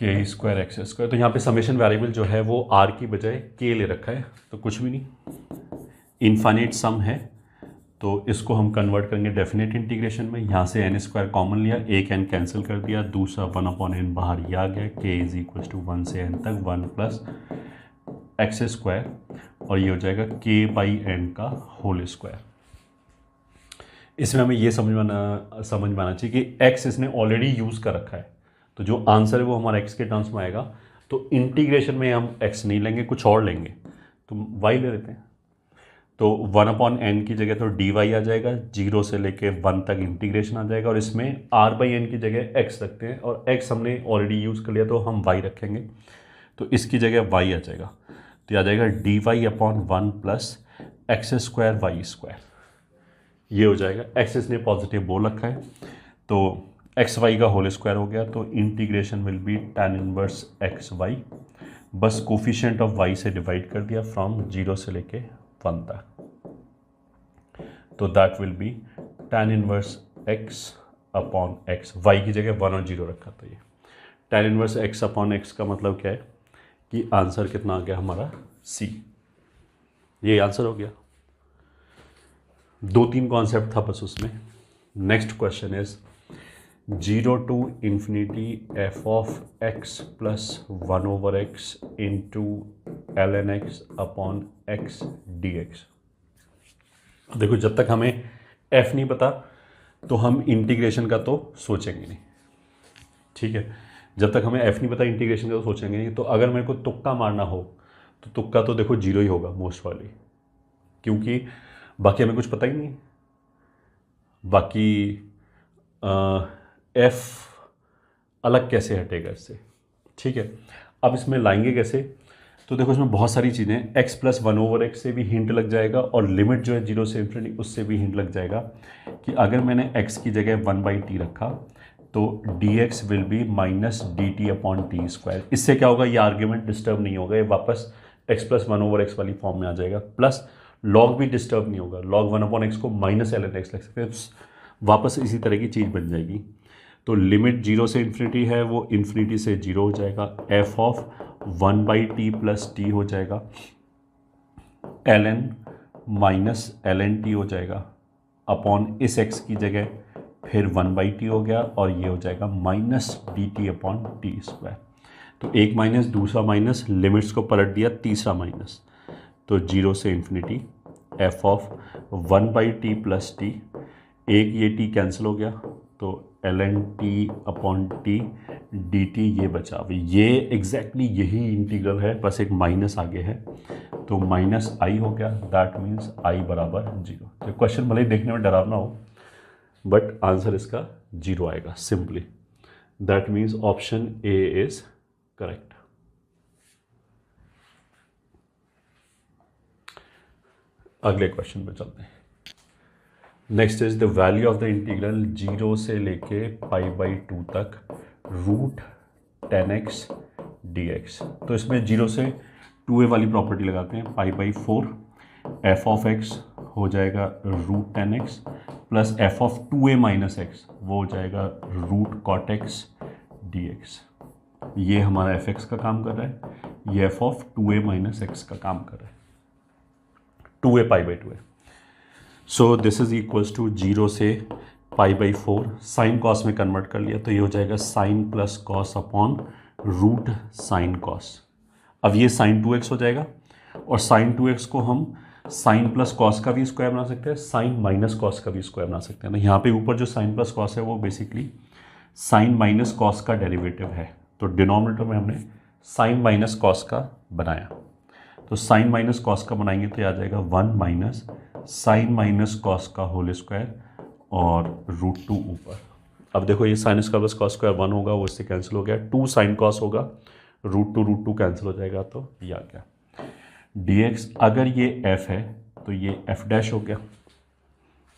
k² x²। तो यहाँ पे समेशन वेरिएबल जो है वो r की बजाय k ले रखा है, तो कुछ भी नहीं, इनफाइनाइट सम है। तो इसको हम कन्वर्ट करेंगे डेफिनेट इंटीग्रेशन में। यहाँ से n² कॉमन लिया, एक n कैंसिल कर दिया, दूसरा 1/n बाहर ही आ गया, k इज इक्वल टू 1 से n तक 1 प्लस x², और ये हो जाएगा k/n का होल स्क्वायर। इसमें हमें ये समझ में आना चाहिए कि x इसने ऑलरेडी यूज़ कर रखा है, तो जो आंसर है वो हमारा x के टर्म्स में आएगा। तो इंटीग्रेशन में हम x नहीं लेंगे, कुछ और लेंगे, तो y ले लेते हैं। तो 1/n की जगह तो dy आ जाएगा, 0 से लेके 1 तक इंटीग्रेशन आ जाएगा, और इसमें r/n की जगह x रखते हैं, और x हमने ऑलरेडी यूज़ कर लिया तो हम y रखेंगे, तो इसकी जगह y आ जाएगा। तो आ जाएगा dy/1 प्लस x² y²। ये हो जाएगा, x इसने पॉजिटिव बोल रखा है, तो xy का होल स्क्वायर हो गया, तो integration will be tan inverse xy, बस कोफिशिएंट ऑफ y से डिवाइड कर दिया फ्रॉम 0 से लेके 1 तक, तो that will B tan inverse x upon x। y की जगह 1 और 0 रखा, तो ये tan inverse x upon x का मतलब क्या है कि आंसर कितना आ गया हमारा C। ये आंसर हो गया। 2-3 कॉन्सेप्ट था बस उसमें। Next question is 0 to infinity f(x) plus 1/x into ln x upon x dx। देखो, जब तक हमें f नहीं पता तो हम इंटीग्रेशन का तो सोचेंगे नहीं, ठीक है। जब तक हमें f नहीं पता इंटीग्रेशन का तो सोचेंगे नहीं। तो अगर मेरे को तुक्का मारना हो तो तुक्का तो देखो 0 ही होगा मोस्ट वाली, क्योंकि बाकी हमें कुछ पता ही नहीं। बाकी f अलग कैसे हटेगा इससे, ठीक है। अब इसमें लाएंगे कैसे, तो देखो इसमें बहुत सारी चीज़ें, x प्लस 1/x से भी हिंट लग जाएगा, और लिमिट जो है 0 से इंफिनिटी उससे भी हिंट लग जाएगा कि अगर मैंने x की जगह 1/t रखा तो dx will be minus dt/t²। इससे क्या होगा, ये आर्ग्यूमेंट डिस्टर्ब नहीं होगा, ये वापस x प्लस 1/x वाली फॉर्म में आ जाएगा, प्लस log भी डिस्टर्ब नहीं होगा, log 1/x को माइनस ln x लिख सकते हैं, वापस इसी तरह की चीज़ बन जाएगी। तो लिमिट 0 से इंफिनिटी है, वो इंफिनिटी से 0 हो जाएगा, f of 1/t plus t हो जाएगा, ln माइनस ln t हो जाएगा, अपॉन इस x की जगह फिर 1/t हो गया, और ये हो जाएगा माइनस dt/t²। तो एक माइनस दूसरा माइनस, लिमिट्स को पलट दिया, तीसरा माइनस, तो 0 से infinity f of 1/t plus t, एक ये t कैंसिल हो गया, तो ln t/t dt ये बचा। ये एग्जैक्टली यही इंटीग्रल है, बस एक माइनस आगे है, तो माइनस आई हो गया, दैट मीन्स आई बराबर 0। तो क्वेश्चन भले ही देखने में डरावना हो, बट आंसर इसका 0 आएगा simply. That means option A is correct. अगले क्वेश्चन पे चलते हैं। Next is the value of the integral 0 से लेके π/2 तक रूट 10x dx। तो इसमें 0 से 2a वाली प्रॉपर्टी लगाते हैं, π/4 f ऑफ x हो जाएगा root 10x plus f of 2a minus x वो हो जाएगा रूट cot x dx। ये हमारा fx का काम कर रहा है, ये f of 2a minus x का काम कर रहा है, 2a π/2 है। So this is equals to 0 से π/4 साइन कॉस में कन्वर्ट कर लिया, तो ये हो जाएगा sine plus cos upon root sine cos. अब ये साइन 2x हो जाएगा, और साइन 2x को हम साइन प्लस कॉस का भी स्क्वायर बना सकते हैं, साइन माइनस कॉस का भी स्क्वायर बना सकते हैं। ना यहाँ पे ऊपर जो साइन प्लस कॉस है वो बेसिकली साइन माइनस कॉस का डेरिवेटिव है, तो डिनोमिनेटर में हमने साइन माइनस कॉस का बनाया, तो साइन माइनस कॉस का बनाएंगे तो आ जाएगा 1 माइनस साइन माइनस कॉस का होल स्क्वायर और रूट 2 ऊपर। अब देखो ये sign square plus cos square 1 होगा, वो इससे कैंसिल हो गया, 2 साइन कॉस होगा, रूट टू कैंसिल हो जाएगा, तो ये आ गया dx। अगर ये f है तो ये f डैश हो गया,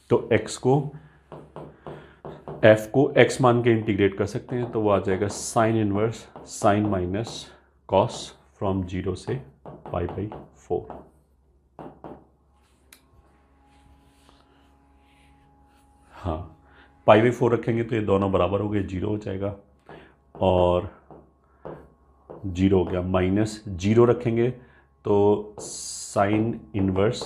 तो f को x मान के इंटीग्रेट कर सकते हैं, तो वो आ जाएगा sine inverse sine minus cos from 0 से π/4। हाँ, π/4 रखेंगे तो ये दोनों बराबर हो गए, 0 हो जाएगा, और 0 हो गया, माइनस 0 रखेंगे तो साइन इनवर्स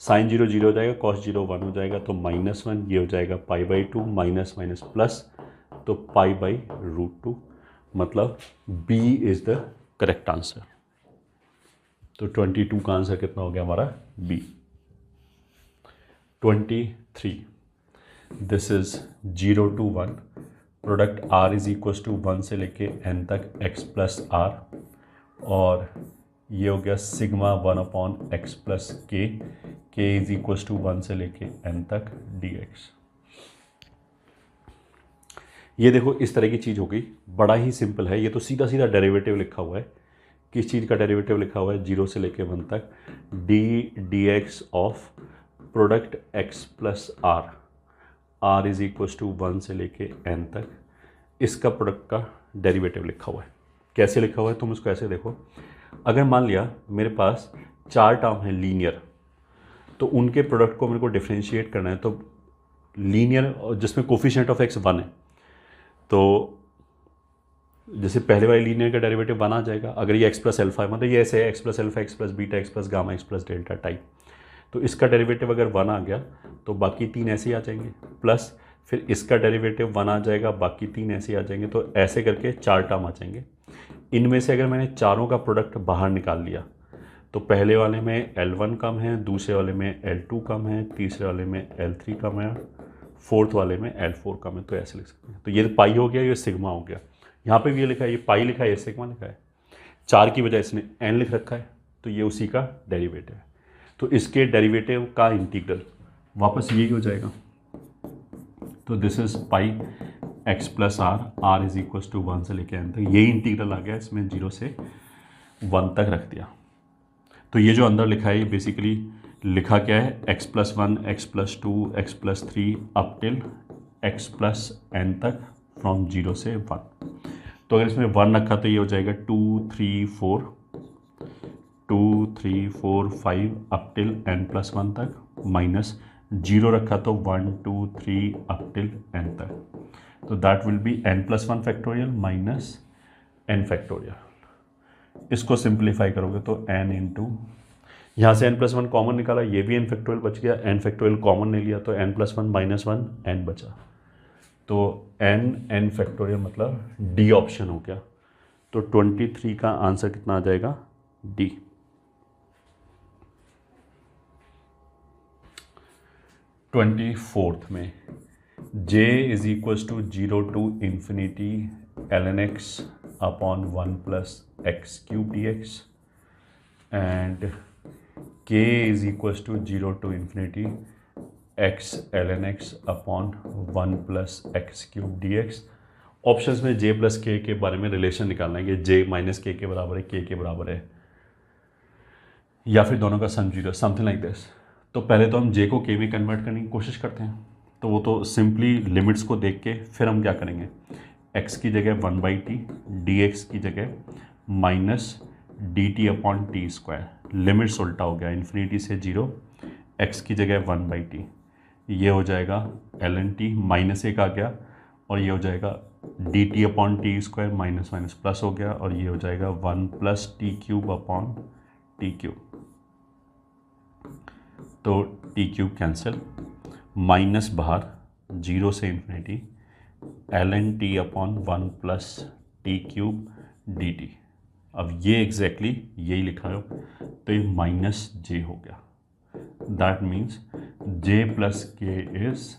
साइन 0 0 हो जाएगा, कॉस 0 1 हो जाएगा, तो -1, ये हो जाएगा π/2, माइनस माइनस प्लस, तो π/√2, मतलब B इज द करेक्ट आंसर। तो 22 का आंसर कितना हो गया हमारा? B। 23, this is 0 to 1, product R is equal to 1 से लेके n तक x प्लस R, और ये हो गया sigma 1/x plus k is equal to 1 से लेके n तक dx। ये देखो इस तरह की चीज़ हो गई, बड़ा ही सिंपल है, ये तो सीधा सीधा डेरिवेटिव लिखा हुआ है। किस चीज़ का डेरिवेटिव लिखा हुआ है? 0 से लेके 1 तक dx of product x plus r is equal to 1 से लेके n तक, इसका प्रोडक्ट का डेरिवेटिव लिखा हुआ है। कैसे लिखा हुआ है तुम इसको ऐसे देखो, अगर मान लिया मेरे पास 4 टर्म है लीनियर, तो उनके प्रोडक्ट को मेरे को डिफ्रेंशिएट करना है, तो लीनियर जिसमें कोफिशिएंट ऑफ x 1 है, तो जैसे पहले वाले लीनियर का डेरिवेटिव 1 आ जाएगा। अगर ये x प्लस एल्फा है, मतलब ये ऐसे है x plus alpha, x plus beta, x plus gamma, x plus delta type, तो इसका डेरिवेटिव अगर 1 आ गया तो बाकी 3 ऐसे ही आ जाएंगे, प्लस फिर इसका डेरिवेटिव 1 आ जाएगा, बाकी 3 ऐसे ही आ जाएंगे, तो ऐसे करके 4 टर्म आ जाएंगे। इनमें से अगर मैंने चारों का प्रोडक्ट बाहर निकाल लिया, तो पहले वाले में L1 कम है, दूसरे वाले में L2 कम है, तीसरे वाले में L3 कम है, फोर्थ वाले में L4 कम है, तो ऐसे लिख सकते हैं। तो ये पाई हो गया, ये सिग्मा हो गया, यहाँ पे भी ये लिखा है, ये पाई लिखा है, ये सिग्मा लिखा है, 4 की बजाय इसने n लिख रखा है, तो ये उसी का डेरिवेटिव है। तो इसके डेरिवेटिव का इंटीग्रल वापस यही हो जाएगा, तो this is pi x plus r is equal to 1 से लेके n तक, यही इंटीग्रल आ गया, इसमें 0 से 1 तक रख दिया। तो ये जो अंदर लिखा है ये बेसिकली लिखा क्या है, x plus 1, x plus 2, x plus 3 up till x plus n तक फ्रॉम 0 से 1। तो अगर इसमें 1 रखा तो ये हो जाएगा 2 3 4 5 अप टिल n प्लस 1 तक, माइनस 0 रखा तो 1 2 3 अप टिल n तक, तो that will B n plus 1 factorial minus n factorial. इसको सिंप्लीफाई करोगे तो n इंटू, यहाँ से n प्लस 1 कॉमन निकाला, ये भी n फैक्टोरियल बच गया, n फैक्टोरियल कॉमन नहीं लिया तो n प्लस 1 माइनस 1 n बचा, तो n फैक्टोरियल मतलब D ऑप्शन हो गया। तो 23 का आंसर कितना आ जाएगा? D। 24th में J is equal to 0 to infinity ln x upon 1 plus x cube dx and k is equal to 0 to infinity x ln x upon 1 plus x cube dx। Options में j plus k के बारे में relation निकालना है कि j minus के बराबर है, के बराबर है, या फिर दोनों का सम 0, समथिंग लाइक दिस। तो पहले तो हम j को k में कन्वर्ट करने की कोशिश करते हैं, तो वो तो सिंपली लिमिट्स को देख के फिर हम क्या करेंगे, x की जगह 1/t, dx की जगह minus dt upon T square, limits उल्टा हो गया, इन्फिनिटी से 0, x की जगह 1/t, ये हो जाएगा ln t, माइनस 1 आ गया, और ये हो जाएगा dt upon T square, minus minus plus हो गया, और ये हो जाएगा 1 plus t cube upon T cube, तो टी क्यूब कैंसिल, माइनस बाहर, 0 से infinity ln t upon 1 plus t cube dt। अब ये एग्जैक्टली यही लिखा है, तो ये माइनस j हो गया, दैट मीन्स j प्लस के इज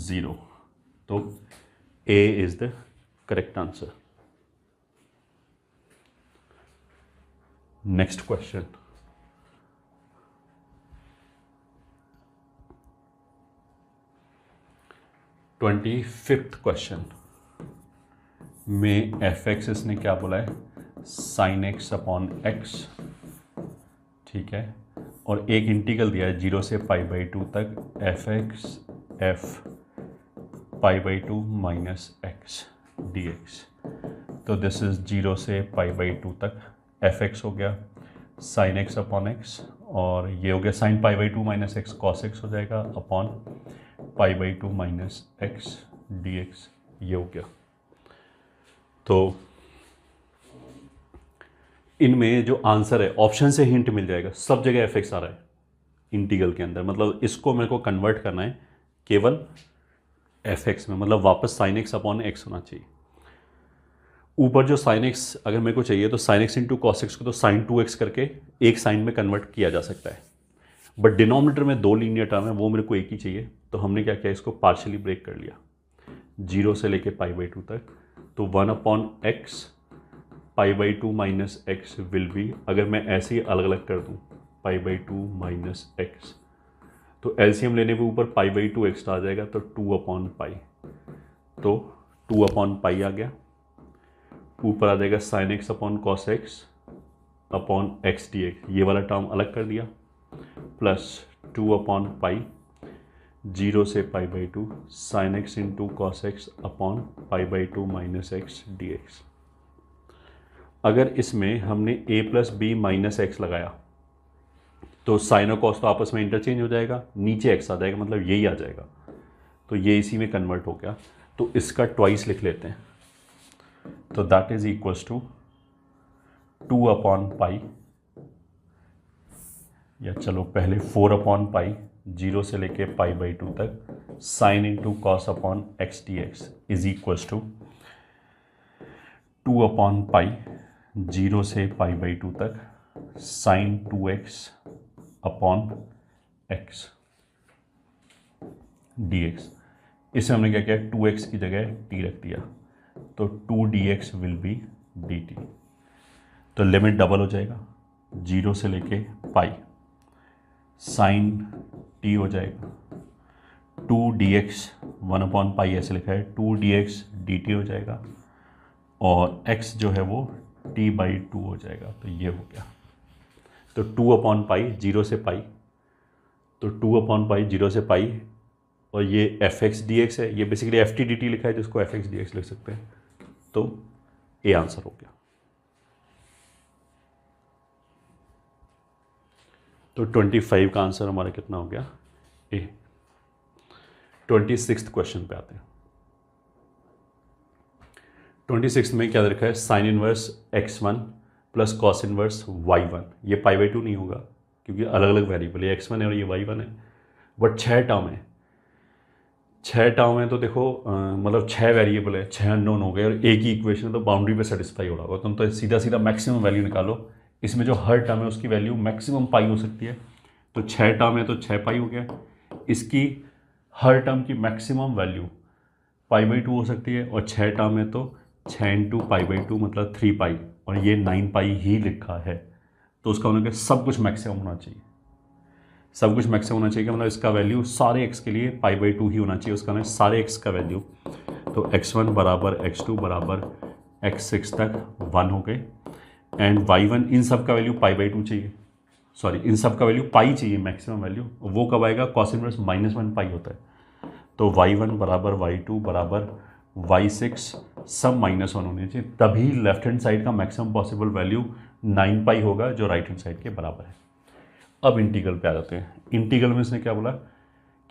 0, तो A इज द correct answer. Next question, twenty fifth question में f(x) इसने क्या बोला है, साइन एक्स अपॉन एक्स, ठीक है, और एक इंटीग्रल दिया है 0 से π/2 तक f x f π/2 minus x d x. तो दिस इज 0 से π/2 तक एफ एक्स हो गया साइन एक्स अपॉन एक्स, और ये हो गया sine π/2 minus x cos x हो जाएगा upon π/2 minus x d x, ये हो गया। तो इनमें जो आंसर है ऑप्शन से हिंट मिल जाएगा, सब जगह एफ एक्स आ रहा है इंटीग्रल के अंदर, मतलब इसको मेरे को कन्वर्ट करना है केवल एफ एक्स में, मतलब वापस साइन एक्स अपॉन एक्स होना चाहिए। ऊपर जो साइन एक्स अगर मेरे को चाहिए तो sine x into cos x को तो साइन 2x करके एक साइन में कन्वर्ट किया जा सकता है, बट डिनोमिनेटर में 2 लीनियर टर्म है, वो मेरे को एक ही चाहिए। तो हमने क्या किया, इसको पार्शियली ब्रेक कर लिया 0 से लेके π/2 तक। तो 1 upon x π/2 minus x will be, अगर मैं ऐसे ही अलग अलग कर दूँ π/2 माइनस एक्स, तो एलसीएम लेने पे ऊपर π/2 एक्स्ट्रा आ जाएगा, तो 2 अपॉन पाई, तो 2 अपॉन पाई आ गया। ऊपर आ जाएगा sign x upon cos x upon x d x, ये वाला टर्म अलग कर दिया, प्लस 2 अपॉन पाई 0 से π/2 sine x into cos x upon π/2 minus x d x. अगर इसमें हमने a plus b minus x लगाया तो साइन और कॉस तो आपस में इंटरचेंज हो जाएगा, नीचे एक्स आ जाएगा, मतलब यही आ जाएगा, तो ये इसी में कन्वर्ट हो गया। तो इसका ट्वाइस लिख लेते हैं, तो that is equals to 2 upon pi, या चलो पहले 4 अपॉन पाई 0 से लेके π/2 तक sine into cos upon x d x is equals to 2 upon pi 0 से π/2 तक sine 2x upon x d x. इसमें हमने क्या किया, 2x की जगह t रख दिया, तो 2dx विल बी dt। तो लिमिट डबल हो जाएगा 0 से लेके पाई, साइन t हो जाएगा 2dx 1 अपॉन पाई ऐसे लिखा है, 2dx dt हो जाएगा, और x जो है वो t/2 हो जाएगा। तो ये हो गया, तो 2 अपॉन पाई 0 से पाई, तो 2 अपॉन पाई 0 से पाई, और ये एफ एक्स डी एक्स है, ये basically F t d T लिखा है जिसको एफ एक्स डी एक्स लिख सकते हैं। तो ए आंसर हो गया। तो 25 का आंसर हमारा कितना हो गया, ए। 26th क्वेश्चन पे आते हैं। 26 में क्या रखा है, sine inverse x1 plus cos inverse y1। ये π/2 नहीं होगा क्योंकि अलग अलग वेरिएबल है, x1 है और ये y1 है, बट 6 टर्म है। 6 टर्म है तो देखो मतलब 6 वेरिएबल है, 6 अननोन हो गए, और एक ही इक्वेशन तो बाउंड्री पे सेटिस्फाई हो रहा होगा। तुम तो सीधा सीधा मैक्सिमम वैल्यू निकालो, इसमें जो हर टर्म है उसकी वैल्यू मैक्सिमम पाई हो सकती है। तो 6 टर्म है तो 6 पाई हो गया, इसकी हर टर्म की मैक्सिमम वैल्यू π/2 हो सकती है, और 6 टर्म है तो 6 इंटू π/2 मतलब 3 पाई, और ये 9 पाई ही लिखा है। तो उसका मतलब सब कुछ मैक्सिमम होना चाहिए, सब कुछ मैक्सिमम होना चाहिए, मतलब इसका वैल्यू सारे x के लिए π/2 ही होना चाहिए, उसका मतलब सारे x का वैल्यू। तो x1 बराबर x2 बराबर x6 तक 1 हो गए, एंड y1 इन सब का वैल्यू π/2 चाहिए, सॉरी इन सब का वैल्यू पाई चाहिए मैक्सिमम वैल्यू, वो कब आएगा, कॉस इनवर्स -1 पाई होता है। तो y1 बराबर y2 बराबर y6 सब -1 होने चाहिए, तभी लेफ्ट हैंड साइड का मैक्सिमम पॉसिबल वैल्यू 9 पाई होगा जो राइट हैंड साइड के बराबर है। अब इंटीग्रल पे आ जाते हैं। इंटीग्रल में इसने क्या बोला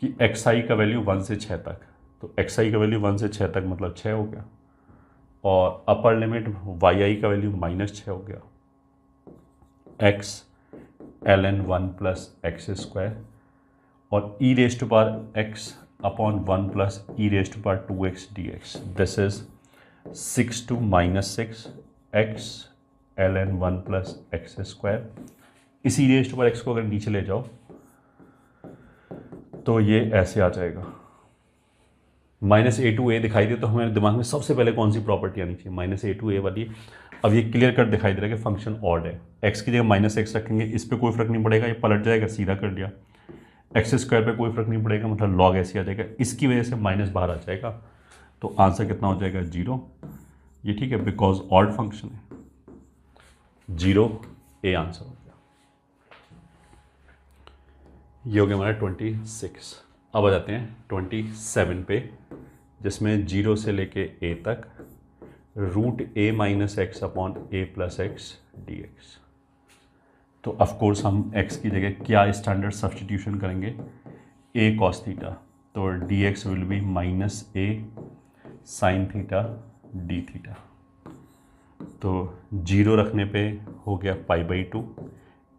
कि xi का वैल्यू 1 से 6 तक, तो xi का वैल्यू 1 से 6 तक मतलब 6 हो गया, और अपर लिमिट yi का वैल्यू -6 हो गया, x ln 1 plus x square, और e raise to power x upon 1 plus e raise to power 2x dx। This is 6 to -6 x ln 1 plus x square. इसी रेज टू पावर x को अगर नीचे ले जाओ तो ये ऐसे आ जाएगा, -a to a दिखाई दे तो हमारे दिमाग में सबसे पहले कौन सी प्रॉपर्टी आनी चाहिए, -a to a वाली। अब ये क्लियर कट दिखाई दे रहा है कि फंक्शन ऑड है, x की जगह -x रखेंगे, इस पर कोई फर्क नहीं पड़ेगा, ये पलट जाएगा, सीधा कर दिया। एक्स स्क्वायर पे कोई फर्क नहीं पड़ेगा, मतलब लॉग ऐसे आ जाएगा, इसकी वजह से माइनस बाहर आ जाएगा, तो आंसर कितना हो जाएगा 0। ये ठीक है, बिकॉज ऑड फंक्शन है। 0 ए आंसर हो गया। ये हो गया हमारा 26। अब आ जाते हैं 27 पे, जिसमें 0 से लेके a तक √a - x upon a + x dx। तो ऑफकोर्स हम x की जगह क्या स्टैंडर्ड सब्सटीट्यूशन करेंगे, a cos थीटा, तो dx will be -a sin theta d theta. तो 0 रखने पे हो गया π/2,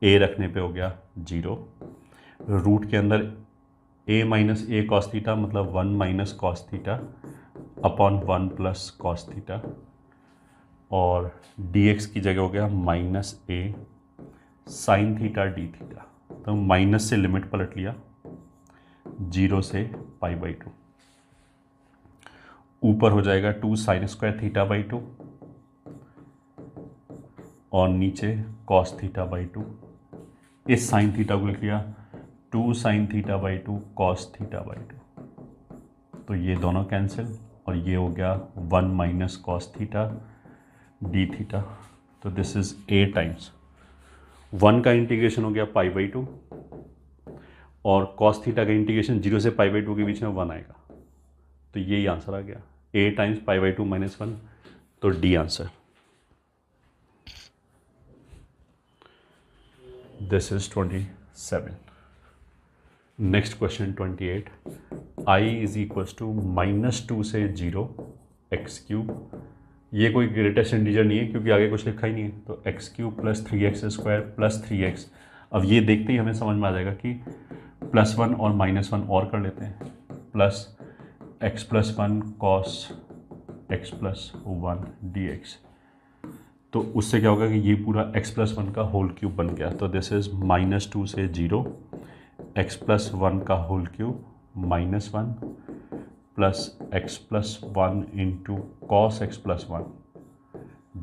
a रखने पे हो गया 0, रूट के अंदर a - a cos थीटा मतलब 1 - cos theta upon 1 + cos theta, और dx की जगह हो गया -a sin theta d theta. तो माइनस से लिमिट पलट लिया 0 से π/2, ऊपर हो जाएगा 2 sin² θ/2 और नीचे cos θ/2। इस sin थीटा को लिख लिया 2 sin θ/2 cos θ/2। तो ये दोनों कैंसिल और ये हो गया 1 - cos थीटा d थीटा। तो दिस इज a टाइम्स 1 का इंटीग्रेशन हो गया π/2 और cos थीटा का इंटीग्रेशन 0 से π/2 के बीच में 1 आएगा। तो यही आंसर आ गया, a टाइम्स π/2 - 1, तो D answer. This is 27। Next question 28। i is equals to -2 से 0 x³। ये कोई ग्रेटेस्ट इंटीजर नहीं है क्योंकि आगे कुछ लिखा ही नहीं है, तो x³ + 3x² + 3x। अब ये देखते ही हमें समझ में आ जाएगा कि +1 और -1 और कर लेते हैं, plus x + 1 cos x + 1 dx। तो उससे क्या होगा कि ये पूरा x + 1 का होल क्यूब बन गया। तो दिस इज -2 से 0 x + 1 का whole cube -1 plus x + 1 into cos x + 1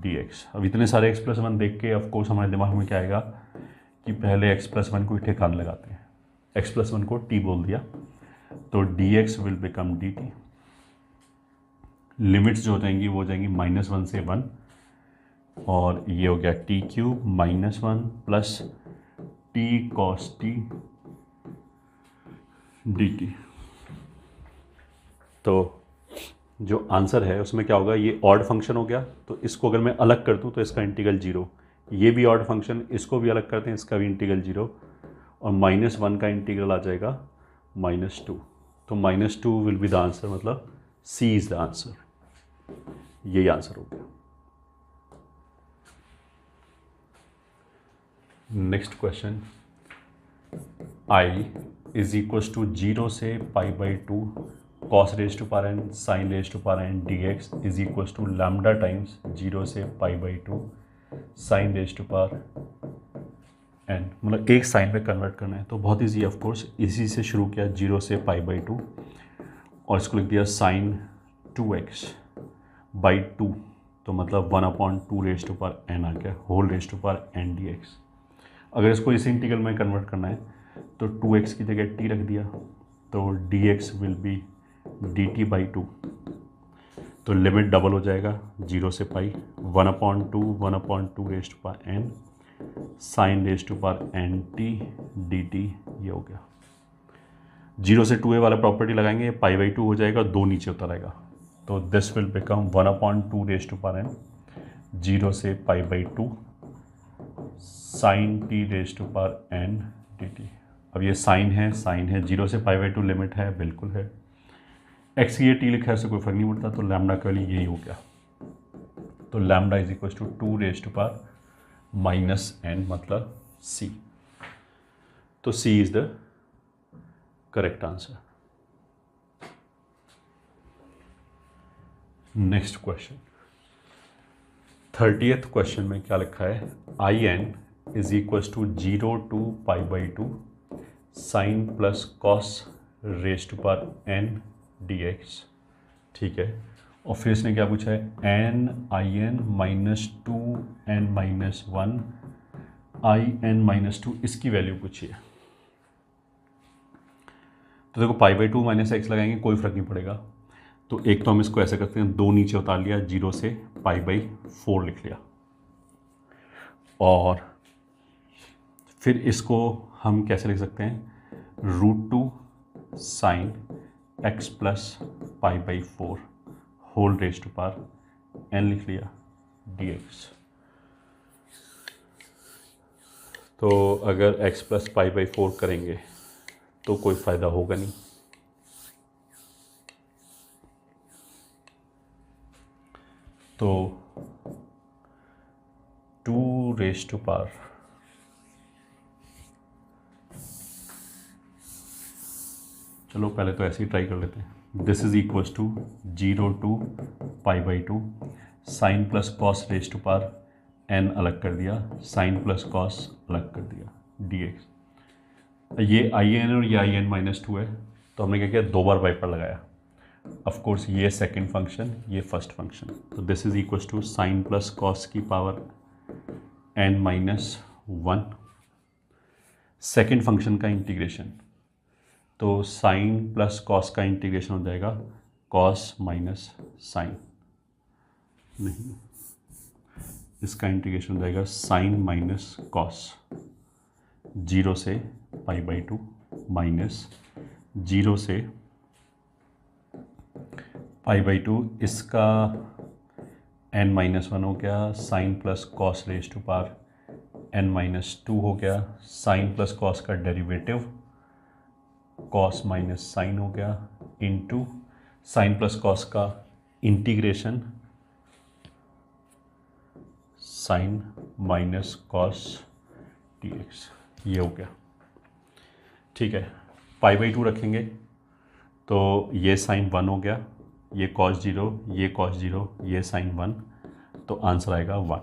dx। अब इतने सारे x + 1 देख के ऑफकोर्स हमारे दिमाग में क्या आएगा कि पहले x + 1 को ठिकाने लगाते हैं, x + 1 को t बोल दिया, तो dx will become dt। Limits जो हो जाएंगी वो हो जाएंगी -1 से 1 और ये हो गया t³ -1 plus t cos t dt। तो जो आंसर है उसमें क्या होगा, ये ऑड फंक्शन हो गया, तो इसको अगर मैं अलग कर दूं तो इसका इंटीग्रल 0, ये भी ऑड फंक्शन, इसको भी अलग करते हैं, इसका भी इंटीग्रल 0, और -1 का इंटीग्रल आ जाएगा -2। तो -2 विल बी द आंसर, मतलब सी इज द आंसर। यही आंसर हो गया। Next question, i is equals to 0 से π/2 cos n sin n dx is equals to lambda times 0 से π/2 sin n, मतलब एक साइन में कन्वर्ट करना है। तो बहुत ईजी, ऑफ कोर्स इसी से शुरू किया 0 से π/2 और इसको लिख दिया sin 2x/2, तो मतलब 1/2 n आ गया होल n dx। अगर इसको इसी इंटीग्रल में कन्वर्ट करना है तो 2x की जगह t रख दिया, तो dx विल बी dt/2। तो लिमिट डबल हो जाएगा 0 से पाई, 1/2 n sin nt dt, ये हो गया। 0 से 2a वाला प्रॉपर्टी लगाएंगे, π/2 हो जाएगा, 2 नीचे उतर आएगा, तो दिस विल बिकम 1/2 n 0 से π/2 sin t n dt। अब ये साइन है 0 से π/2 लिमिट है, बिल्कुल है, x की ये t लिखा है, इससे कोई फर्क नहीं पड़ता, तो लैम्डा का वैल्यू यही हो गया। तो lambda is equal to 2 n मतलब c। तो c इज द correct answer. Next question 30th question में क्या लिखा है, in is equal to 0 to π/2 sin plus cos n dx, ठीक है। और फिर इसने क्या पूछा है, n in -2n-1 in-2, इसकी वैल्यू पूछी है। तो देखो π/2 -x लगाएंगे, कोई फर्क नहीं पड़ेगा, तो एक तो हम इसको ऐसे करते हैं, 2 नीचे उतार लिया, 0 से π/4 लिख लिया, और फिर इसको हम कैसे लिख सकते हैं, √2 sine x plus pi by 4 whole raise to power n लिख लिया dx। तो अगर x प्लस पाई बाई 4 करेंगे तो कोई फ़ायदा होगा नहीं, तो 2 रेज टू पावर चलो पहले तो ऐसे ही ट्राई कर लेते हैं। This is equals to 0 to pi by 2 sine plus cos raise to power n अलग कर दिया, साइन प्लस कॉस अलग कर दिया dx। ये in और ये in-2 है, तो हमने क्या किया, 2 बार बाई पर लगाया। ऑफ कोर्स ये सेकंड फंक्शन, ये फर्स्ट फंक्शन, तो this is equals to sine plus cos की पावर n-1 सेकंड फंक्शन का इंटीग्रेशन। तो साइन प्लस कॉस का इंटीग्रेशन हो जाएगा कॉस माइनस साइन, नहीं, इसका इंटीग्रेशन हो जाएगा साइन माइनस कॉस 0 से पाई बाई 2 माइनस 0 से पाई बाई 2, इसका n-1 हो गया, sine plus cos raise to power n-2 हो गया, साइन प्लस कॉस का डेरिवेटिव कॉस माइनस साइन हो गया, इनटू साइन प्लस कॉस का integration sine minus cos dx, ये हो गया। ठीक है, पाई बाई 2 रखेंगे तो ये साइन 1 हो गया, ये कॉस 0, ये कॉस 0, ये साइन 1, तो आंसर आएगा 1।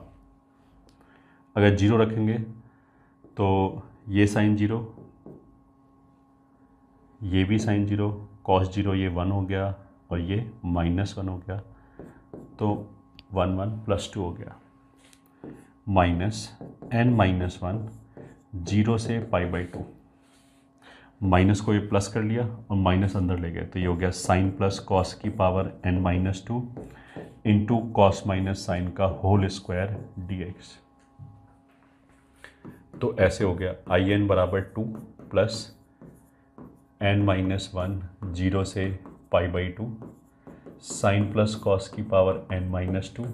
अगर 0 रखेंगे तो ये साइन 0, ये भी साइन 0, कॉस 0, ये 1 हो गया और ये -1 हो गया, तो 1 1 + 2 हो गया, माइनस n-1 0 से पाई बाई 2, माइनस को ये प्लस कर लिया और माइनस अंदर ले गए, तो ये हो गया साइन प्लस कॉस की power n-2 into cos minus sine का होल स्क्वायर dx। तो ऐसे हो गया in बराबर 2 प्लस n-1 0 से pi by 2 sine plus cos की power n-2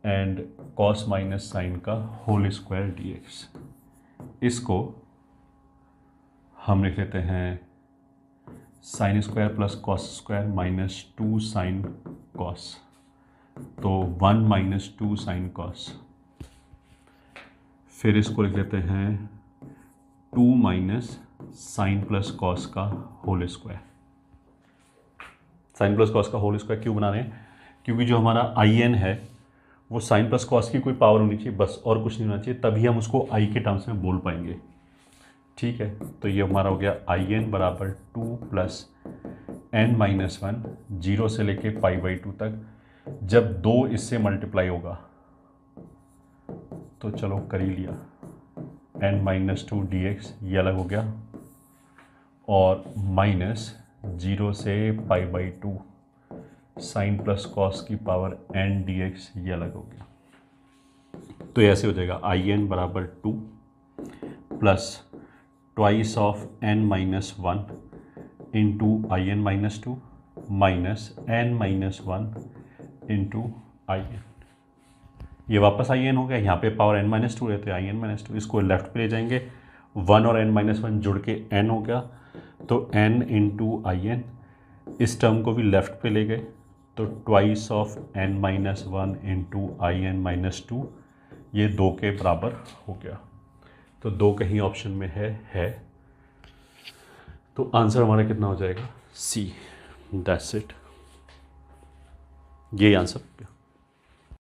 and cos minus sine का होल स्क्वायर dx। इसको हम लिख लेते हैं sine square plus cos square minus 2 sine cos, तो 1 - 2 साइन कॉस। फिर इसको लिख लेते हैं 2 माइनस साइन प्लस कॉस का whole square. Sine plus cos का होल स्क्वायर क्यों बना रहे हैं, क्योंकि जो हमारा in है वो साइन प्लस कॉस की कोई पावर होनी चाहिए, बस और कुछ नहीं होना चाहिए, तभी हम उसको i के टर्म्स में बोल पाएंगे। ठीक है, तो ये हमारा हो गया in बराबर 2 प्लस n-1 0 से लेके पाई बाई 2 तक। जब 2 इससे मल्टीप्लाई होगा तो चलो कर ही लिया, n-2 dx ये अलग हो गया, और माइनस 0 से pi by 2 sine plus cos की पावर n dx ये अलग हो गया। तो ऐसे हो जाएगा in बराबर 2 plus twice of n-1 into in-2 minus n-1 into in। ये वापस in हो गया, यहाँ पे पावर n-2 रहते हैं, in-2 इसको लेफ्ट पे ले जाएंगे, 1 और n-1 जुड़ के n हो गया, तो n इंटू in, इस टर्म को भी लेफ्ट पे ले गए, तो twice of n-1 into in-2 ये 2 के बराबर हो गया। तो 2 कहीं ऑप्शन में है, तो आंसर हमारा कितना हो जाएगा, C। दैट्स इट, ये आंसर।